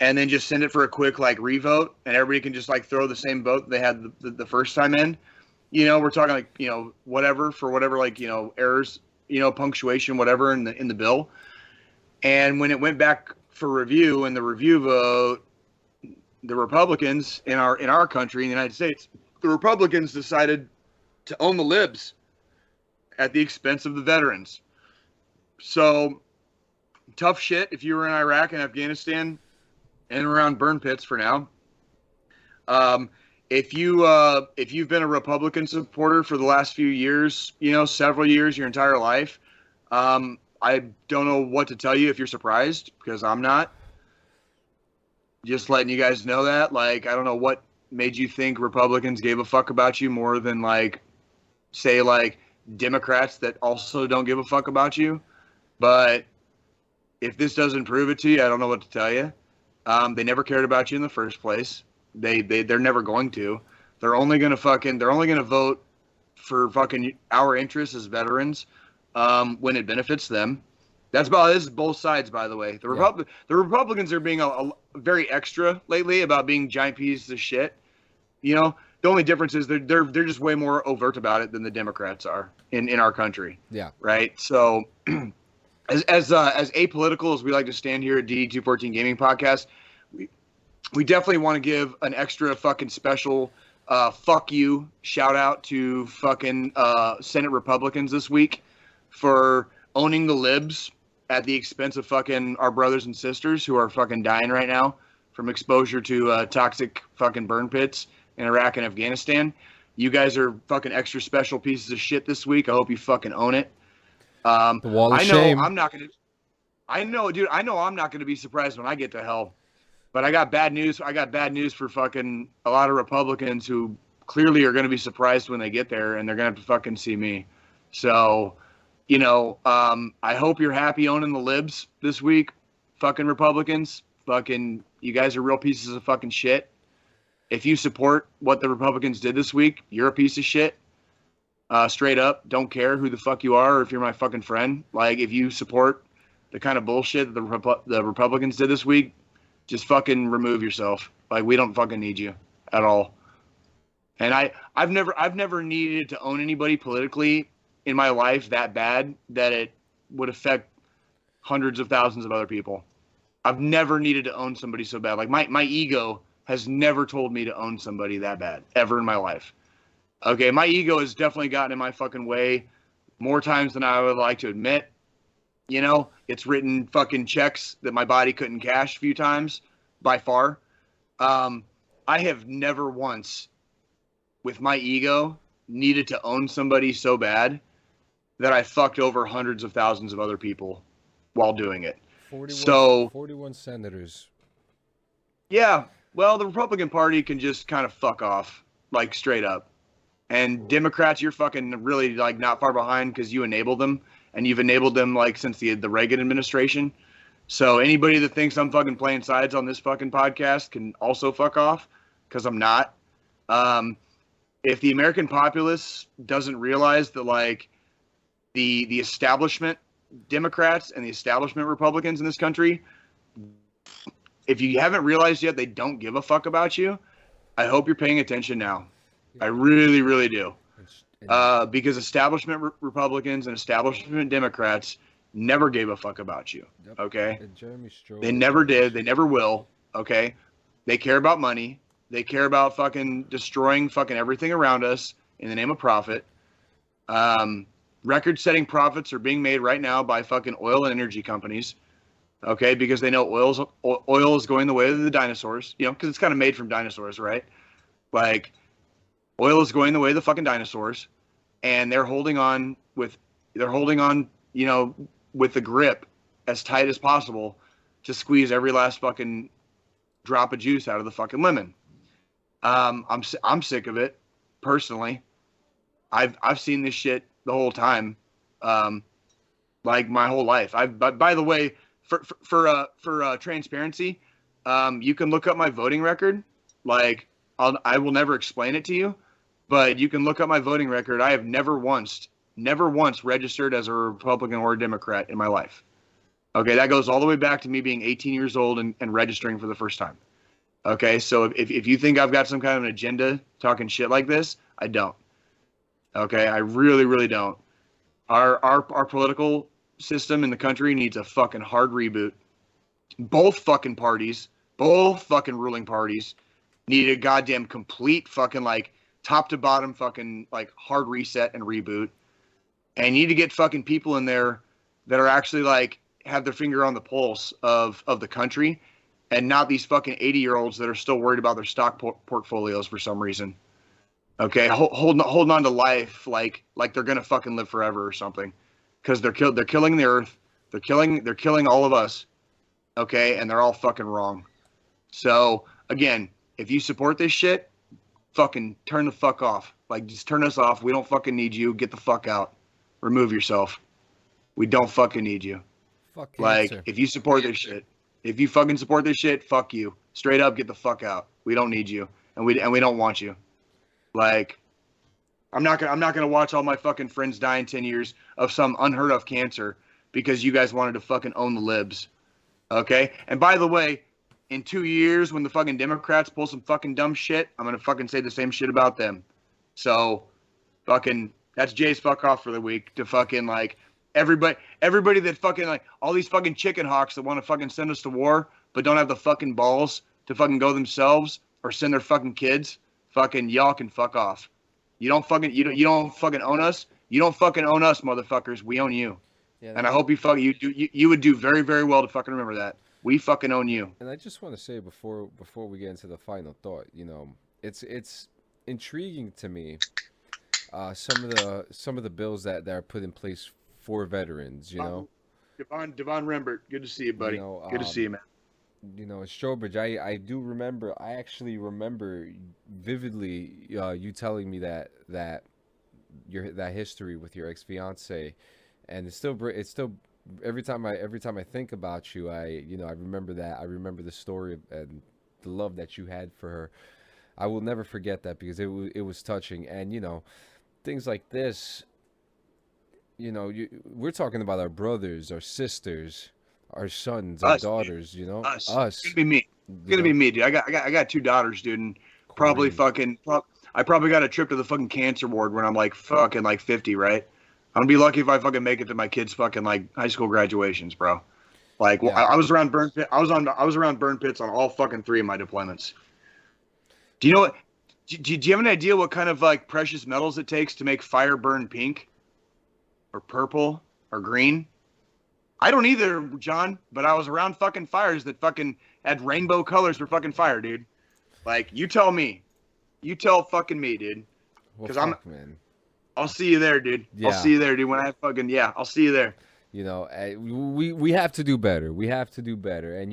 and then just send it for a quick, like, revote, and everybody can just, like, throw the same vote they had the first time in. You know, we're talking, like, you know, whatever, like, you know, errors, you know, punctuation, whatever in the bill. And when it went back for review, and the review vote, the Republicans in our country, in the United States, the Republicans decided to own the libs at the expense of the veterans. So, tough shit if you were in Iraq and Afghanistan and around burn pits for now. If you've been a Republican supporter for the last few years, you know, several years, your entire life, I don't know what to tell you if you're surprised, because I'm not. Just letting you guys know that. Like, I don't know what made you think Republicans gave a fuck about you more than, like, say, like, Democrats that also don't give a fuck about you. But if this doesn't prove it to you, I don't know what to tell you. They never cared about you in the first place. They're never going to. They're only gonna vote for fucking our interests as veterans when it benefits them. This is both sides, by the way. The Republicans are being a very extra lately about being giant pieces of shit. You know, the only difference is they're just way more overt about it than the Democrats are in our country. Yeah. Right. So, as apolitical as we like to stand here at DD214 Gaming Podcast, we definitely want to give an extra fucking special fuck you. Shout out to fucking Senate Republicans this week for owning the libs at the expense of fucking our brothers and sisters who are fucking dying right now from exposure to toxic fucking burn pits in Iraq and Afghanistan. You guys are fucking extra special pieces of shit this week. I hope you fucking own it. The wall of I know shame. I'm not gonna. I know, dude. I know I'm not gonna be surprised when I get to hell. But I got bad news. I got bad news for fucking a lot of Republicans who clearly are gonna be surprised when they get there, and they're gonna have to fucking see me. So, you know, I hope you're happy owning the libs this week, fucking Republicans. Fucking, you guys are real pieces of fucking shit. If you support what the Republicans did this week, you're a piece of shit. Straight up, don't care who the fuck you are or if you're my fucking friend. Like, if you support the kind of bullshit that the Republicans did this week, just fucking remove yourself. Like, we don't fucking need you at all. And I've never needed to own anybody politically in my life that bad that it would affect hundreds of thousands of other people. I've never needed to own somebody so bad. Like, my ego has never told me to own somebody that bad ever in my life. Okay, my ego has definitely gotten in my fucking way more times than I would like to admit. You know, it's written fucking checks that my body couldn't cash a few times, by far. I have never once, with my ego, needed to own somebody so bad that I fucked over hundreds of thousands of other people while doing it. 41 senators. Yeah, well, the Republican Party can just kind of fuck off, like, straight up. And Democrats, you're fucking really, like, not far behind because you enabled them. And you've enabled them, like, since the Reagan administration. So anybody that thinks I'm fucking playing sides on this fucking podcast can also fuck off, because I'm not. If the American populace doesn't realize that, like, the establishment Democrats and the establishment Republicans in this country, if you haven't realized yet they don't give a fuck about you, I hope you're paying attention now. I really, really do. Because establishment Republicans and establishment Democrats never gave a fuck about you. Okay? They never did. They never will. Okay? They care about money. They care about fucking destroying fucking everything around us in the name of profit. Record-setting profits are being made right now by fucking oil and energy companies. Okay? Because they know oil is going the way of the dinosaurs. You know, because it's kind of made from dinosaurs, right? Like, oil is going the way of the fucking dinosaurs, and they're holding on, you know, with the grip as tight as possible to squeeze every last fucking drop of juice out of the fucking lemon. I'm sick of it, personally. I've seen this shit the whole time, like my whole life. By the way, for transparency, you can look up my voting record. Like, I will never explain it to you. But you can look up my voting record. I have never once registered as a Republican or a Democrat in my life. Okay, that goes all the way back to me being 18 years old and registering for the first time. Okay, so if you think I've got some kind of an agenda talking shit like this, I don't. Okay, I really, really don't. Our political system in the country needs a fucking hard reboot. Both fucking parties, both fucking ruling parties need a goddamn complete fucking, like, top to bottom fucking, like, hard reset and reboot. And you need to get fucking people in there that are actually, like, have their finger on the pulse of the country, and not these fucking 80-year-olds that are still worried about their stock portfolios for some reason. Okay, holding on to life like they're gonna fucking live forever or something, because they're killing the earth, they're killing all of us. Okay, and they're all fucking wrong. So again, if you support this shit, fucking turn the fuck off. Like, just turn us off. We don't fucking need you. Get the fuck out. Remove yourself. We don't fucking need you. Fuck like, cancer. if you support this shit, if you fucking support this shit, fuck you. Straight up, get the fuck out. We don't need you, and we don't want you. Like, I'm not gonna watch all my fucking friends die in 10 years of some unheard of cancer because you guys wanted to fucking own the libs. Okay? And by the way, in 2 years, when the fucking Democrats pull some fucking dumb shit, I'm gonna fucking say the same shit about them. So, fucking, that's Jay's fuck off for the week. To fucking, like, everybody that fucking, like, all these fucking chicken hawks that want to fucking send us to war, but don't have the fucking balls to fucking go themselves or send their fucking kids. fucking y'all can fuck off. You don't fucking own us. You don't fucking own us, motherfuckers. We own you. Yeah, and I hope you would do very, very well to fucking remember that. We fucking own you. And I just want to say before we get into the final thought, it's intriguing to me. Some of the bills that are put in place for veterans, Devon Rembert, good to see you, buddy. Good to see you, man. In Strobridge, I actually remember vividly you telling me that history with your ex-fiance, and it's still every time I think about you, I remember that. I remember the story and the love that you had for her. I will never forget that because it was touching. And things like this, we're talking about our brothers, our sisters, our sons, our daughters, us. Us. It's gonna be me. It's gonna be me, dude. I got 2 daughters, dude, and probably I probably got a trip to the fucking cancer ward when I'm like fucking like 50, right? I'm gonna be lucky if I fucking make it to my kids' fucking like high school graduations, bro. Like, yeah. I was around burn pit. I was around burn pits on all fucking 3 of my deployments. Do you know what? Do you have an idea what kind of like precious metals it takes to make fire burn pink, or purple, or green? I don't either, John. But I was around fucking fires that fucking had rainbow colors for fucking fire, dude. Like, you tell me. You tell fucking me, dude. Because man. I'll see you there, dude. Yeah. I'll see you there, dude. When I fucking I'll see you there. We have to do better. We have to do better, and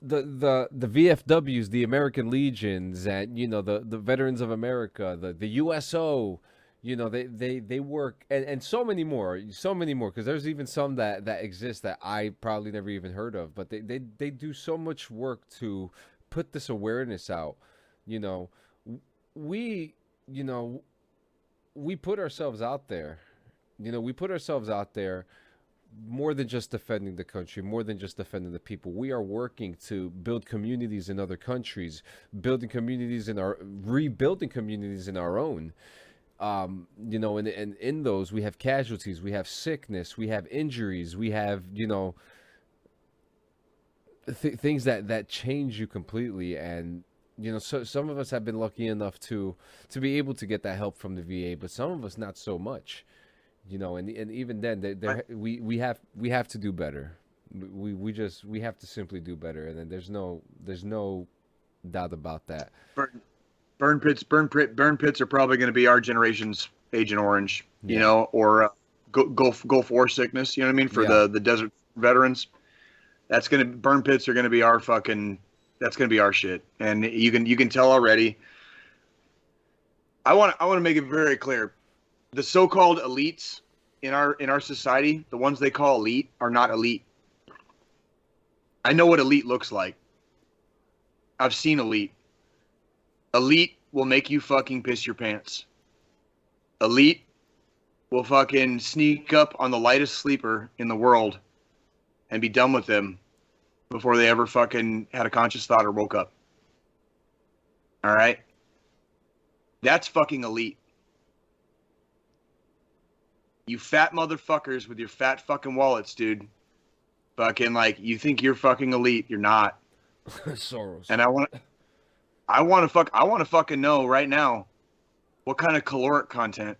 the VFWs, the American Legions, and the Veterans of America, the USO, they work, and so many more, because there's even some that exist that I probably never even heard of, but they do so much work to put this awareness out. We put ourselves out there. We put ourselves out there more than just defending the country, more than just defending the people. We are working to build communities in other countries, rebuilding communities in our own. And in those we have casualties, we have sickness, we have injuries, we have, things that change you completely. And so some of us have been lucky enough to be able to get that help from the VA, but some of us not so much. And even then, we have to do better. We have to simply do better, and then there's no doubt about that. Burn pits are probably going to be our generation's Agent Orange, or Gulf War sickness. You know what I mean? For the desert veterans, burn pits are going to be our fucking. That's going to be our shit, and you can tell already. I want to make it very clear. The so-called elites in our society, the ones they call elite, are not elite. I know what elite looks like. I've seen elite. Elite will make you fucking piss your pants. Elite will fucking sneak up on the lightest sleeper in the world and be done with them before they ever fucking had a conscious thought or woke up. All right? That's fucking elite. You fat motherfuckers with your fat fucking wallets, dude. Fucking you think you're fucking elite. You're not. Soros. And I want to fucking know right now what kind of caloric content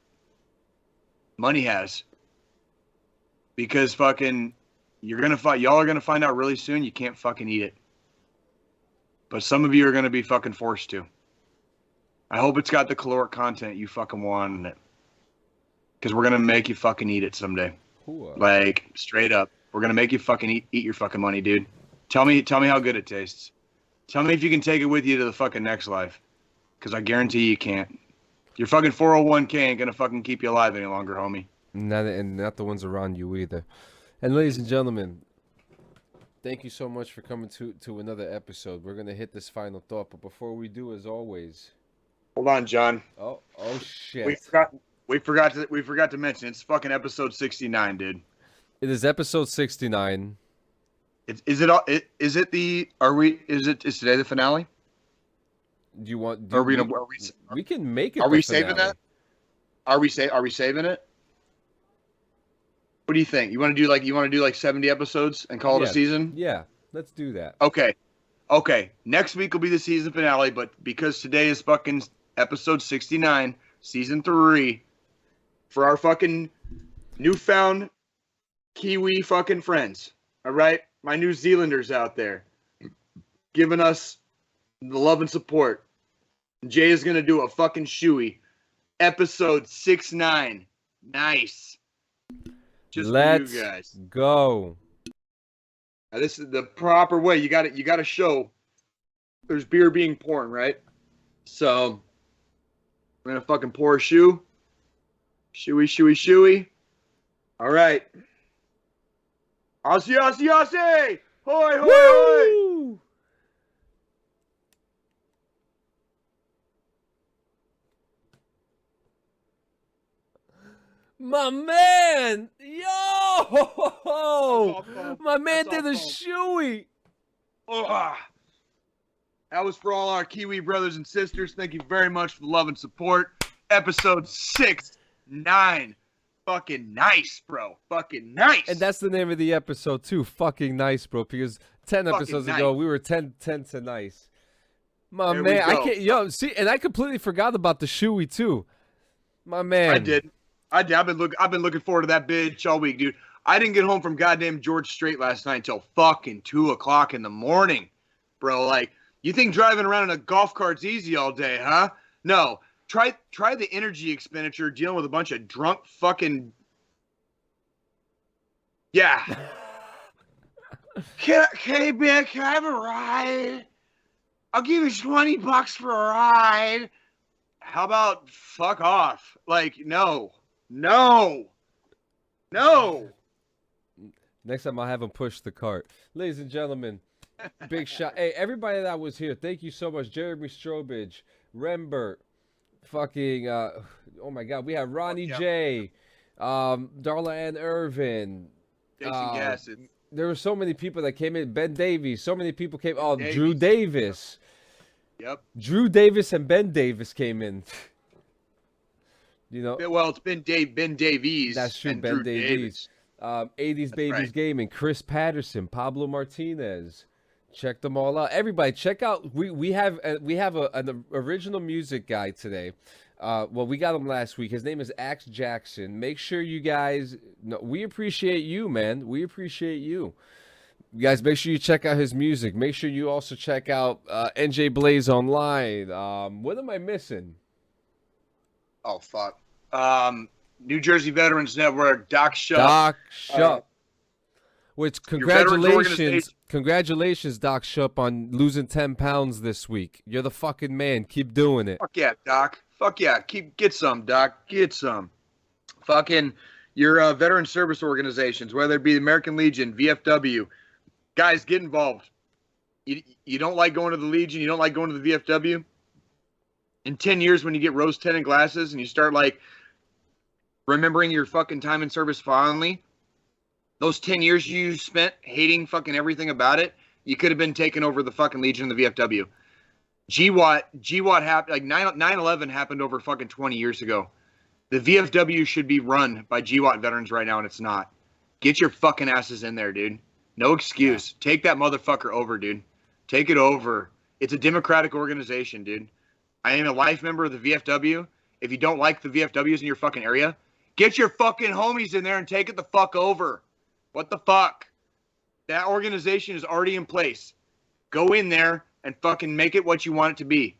money has. Because fucking y'all are gonna find out really soon you can't fucking eat it. But some of you are gonna be fucking forced to. I hope it's got the caloric content you fucking want in it. Because we're gonna make you fucking eat it someday. Like, straight up. We're gonna make you fucking eat your fucking money, dude. Tell me how good it tastes. Tell me if you can take it with you to the fucking next life. Because I guarantee you can't. Your fucking 401k ain't gonna fucking keep you alive any longer, homie. Not the ones around you either. And ladies and gentlemen, thank you so much for coming to another episode. We're gonna hit this final thought, but before we do, as always. Hold on, John. Oh shit. We forgot to mention it's fucking episode 69, dude. It is episode 69. Is today the finale? Do you want? We can make it. Are we saving that? Are we saving it? What do you think? You want to do like 70 episodes and call it a season? Yeah, let's do that. Okay. Okay, next week will be the season finale, but because today is fucking episode 69, season 3, for our fucking newfound Kiwi fucking friends, all right? My New Zealanders out there giving us the love and support. Jay is going to do a fucking shoey. Episode 69. Nice. Just Let's for you guys. Go. Now, this is the proper way. You got to show there's beer being poured, right? So we're gonna fucking pour a shoe. Shoey, shoey, shoey. All right. Aussie, Aussie, Aussie! Hoi, hoi, hoi! Woo! My man! Yo! My man did a shoey! Oh, that was for all our Kiwi brothers and sisters. Thank you very much for the love and support. Episode 6-9. Fucking nice, bro. Fucking nice. And that's the name of the episode, too. Fucking nice, bro. Because 10 episodes ago, we were 10 to nice. My There man, we I go. can't. Yo, see, and I completely forgot about the shoey, too. My man. I did. I've been looking forward to that bitch all week, dude. I didn't get home from goddamn George Strait last night until fucking 2 o'clock in the morning, bro. Like, you think driving around in a golf cart's easy all day, huh? No. Try the energy expenditure dealing with a bunch of drunk fucking. Yeah. Hey, man, can I have a ride? I'll give you $20 for a ride. How about fuck off? Like, no. Next time I'll have him push the cart. Ladies and gentlemen, big shot. Hey, everybody that was here, thank you so much. Jeremy Strobridge, Rembert, fucking, oh my God, we have Ronnie J, Darla Ann Irvin. Jason Gassett. There were so many people that came in. Ben Davies, so many people came. Oh, Davies. Drew Davis. Yep. Drew Davis and Ben Davis came in. You know, Well, it's Ben Davies. that's true. and Ben Drew Davies. 80s Babies right. Gaming, Chris Patterson, Pablo Martinez. Check them all out. Everybody, check out. We have an original music guy today. Well, we got him last week. His name is Axe Jackson. Make sure you guys. No, we appreciate you, man. We appreciate you. You guys, make sure you check out his music. Make sure you also check out NJ Blaze Online. What am I missing? Oh fuck. New Jersey Veterans Network. Doc Shup. Doc Shup. Which veterans congratulations, Doc Shup, on losing 10 pounds this week. You're the fucking man. Keep doing it. Fuck yeah, Doc. Fuck yeah. Get some, Doc. Get some. Fucking your veteran service organizations, whether it be the American Legion, VFW. Guys, get involved. You don't like going to the Legion, you don't like going to the VFW. In 10 years, when you get rose-tinted glasses and you start like remembering your fucking time in service fondly, those 10 years you spent hating fucking everything about it, you could have been taking over the fucking Legion and the VFW. GWAT happened, like 9/11 happened over fucking 20 years ago. The VFW should be run by GWAT veterans right now, and it's not. Get your fucking asses in there, dude. No excuse. Yeah. Take that motherfucker over, dude. Take it over. It's a democratic organization, dude. I am a life member of the VFW. If you don't like the VFWs in your fucking area, get your fucking homies in there and take it the fuck over. What the fuck? That organization is already in place. Go in there and fucking make it what you want it to be.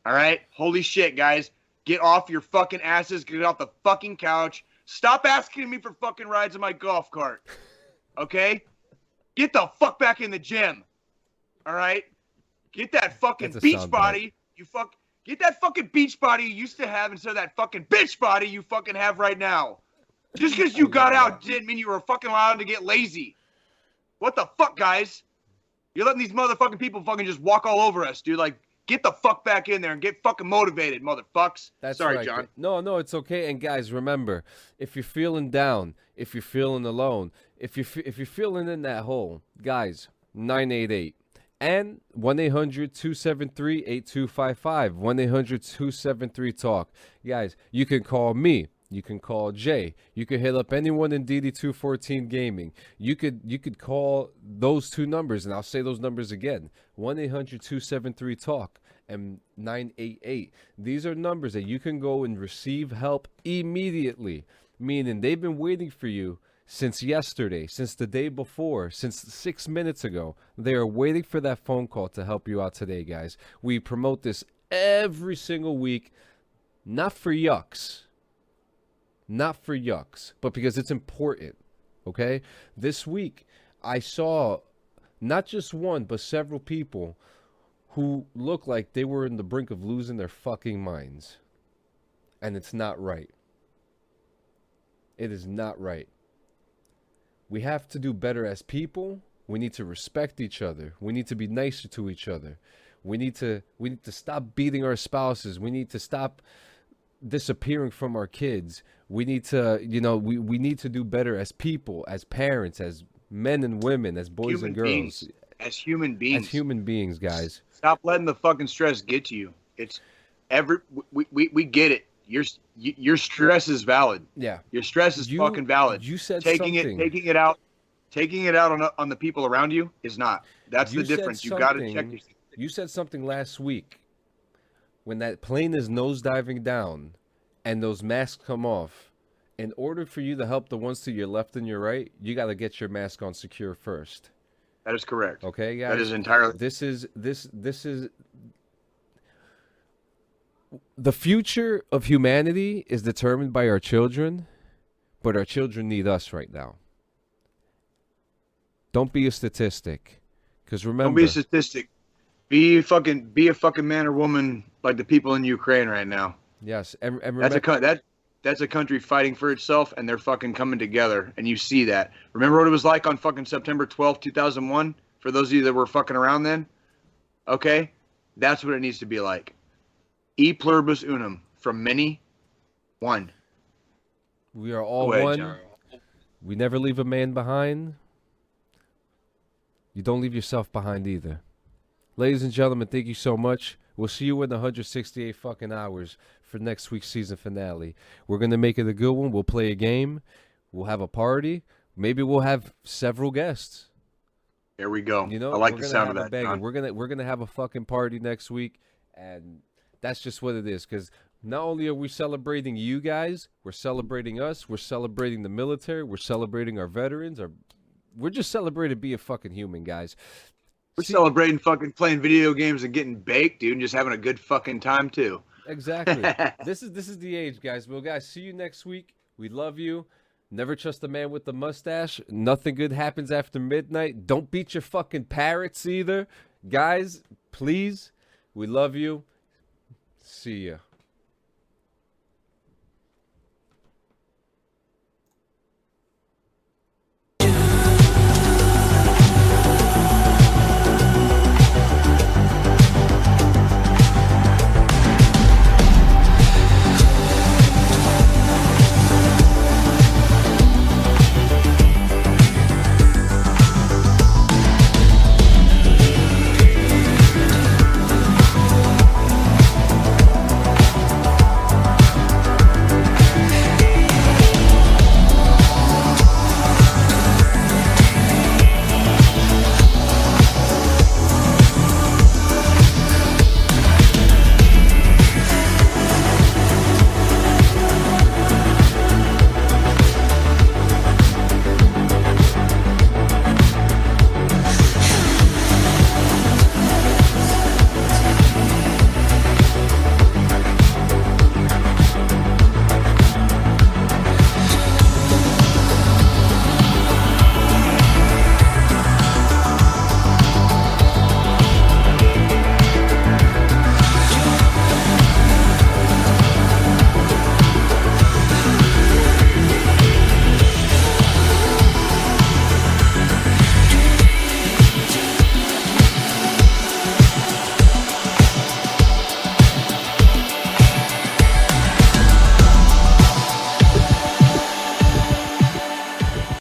All right? Holy shit, guys. Get off your fucking asses. Get off the fucking couch. Stop asking me for fucking rides in my golf cart. Okay? Get the fuck back in the gym. All right? Get that fucking beach body. Get that fucking beach body you used to have instead of that fucking bitch body you fucking have right now. Just because you got out didn't mean you were fucking allowed to get lazy. What the fuck, guys? You're letting these motherfucking people fucking just walk all over us, dude. Like, get the fuck back in there and get fucking motivated, motherfucks. That's Sorry, right, John. No, it's okay. And guys, remember, if you're feeling down, if you're feeling alone, if you're feeling in that hole, guys, 988 and 1-800-273-8255. 1-800-273-TALK. Guys, you can call me You can call Jay. You could hit up anyone in DD214 Gaming. You could call those 2 numbers, and I'll say those numbers again: 1-800-273-TALK and 988. These are numbers that you can go and receive help immediately. Meaning they've been waiting for you since yesterday, since the day before, since 6 minutes ago. They are waiting for that phone call to help you out today, guys. We promote this every single week, not for yucks. Not for yucks, but because it's important, okay? This week, I saw not just one, but several people who looked like they were in the brink of losing their fucking minds. And it's not right. It is not right. We have to do better as people. We need to respect each other. We need to be nicer to each other. We need to stop beating our spouses. We need to stop disappearing from our kids. We need to, we need to do better as people, as parents, as men and women, as boys and girls. As human beings. As human beings, guys. Stop letting the fucking stress get to you. It's we get it. Your stress is valid. Yeah. Your stress is fucking valid. You said taking it out on the people around you is not. That's the difference. You got to check yourself. You said something last week when that plane is nosediving down and those masks come off. In order for you to help the ones to your left and your right, you got to get your mask on secure first. That is correct. Okay, guys. That is entirely. This is the future of humanity is determined by our children, but our children need us right now. Don't be a statistic, because remember. Don't be a statistic. Be a fucking man or woman like the people in Ukraine right now. Yes, and remember, that's a country fighting for itself, and they're fucking coming together, and you see that. Remember what it was like on fucking September 12th, 2001? For those of you that were fucking around then? Okay? That's what it needs to be like. E pluribus unum. From many, one. We are all ahead, one. John. We never leave a man behind. You don't leave yourself behind either. Ladies and gentlemen, thank you so much. We'll see you in 168 fucking hours for next week's season finale. We're going to make it a good one. We'll play a game. We'll have a party. Maybe we'll have several guests. There we go. I like the sound of that, John. We're gonna have a fucking party next week, and that's just what it is. Because not only are we celebrating you guys, we're celebrating us. We're celebrating the military. We're celebrating our veterans. We're just celebrating being fucking human, guys. We're celebrating fucking playing video games and getting baked, dude, and just having a good fucking time too. Exactly. This is the age, guys. Well, guys, see you next week. We love you. Never trust a man with the mustache. Nothing good happens after midnight. Don't beat your fucking parrots either. Guys, please. We love you. See ya.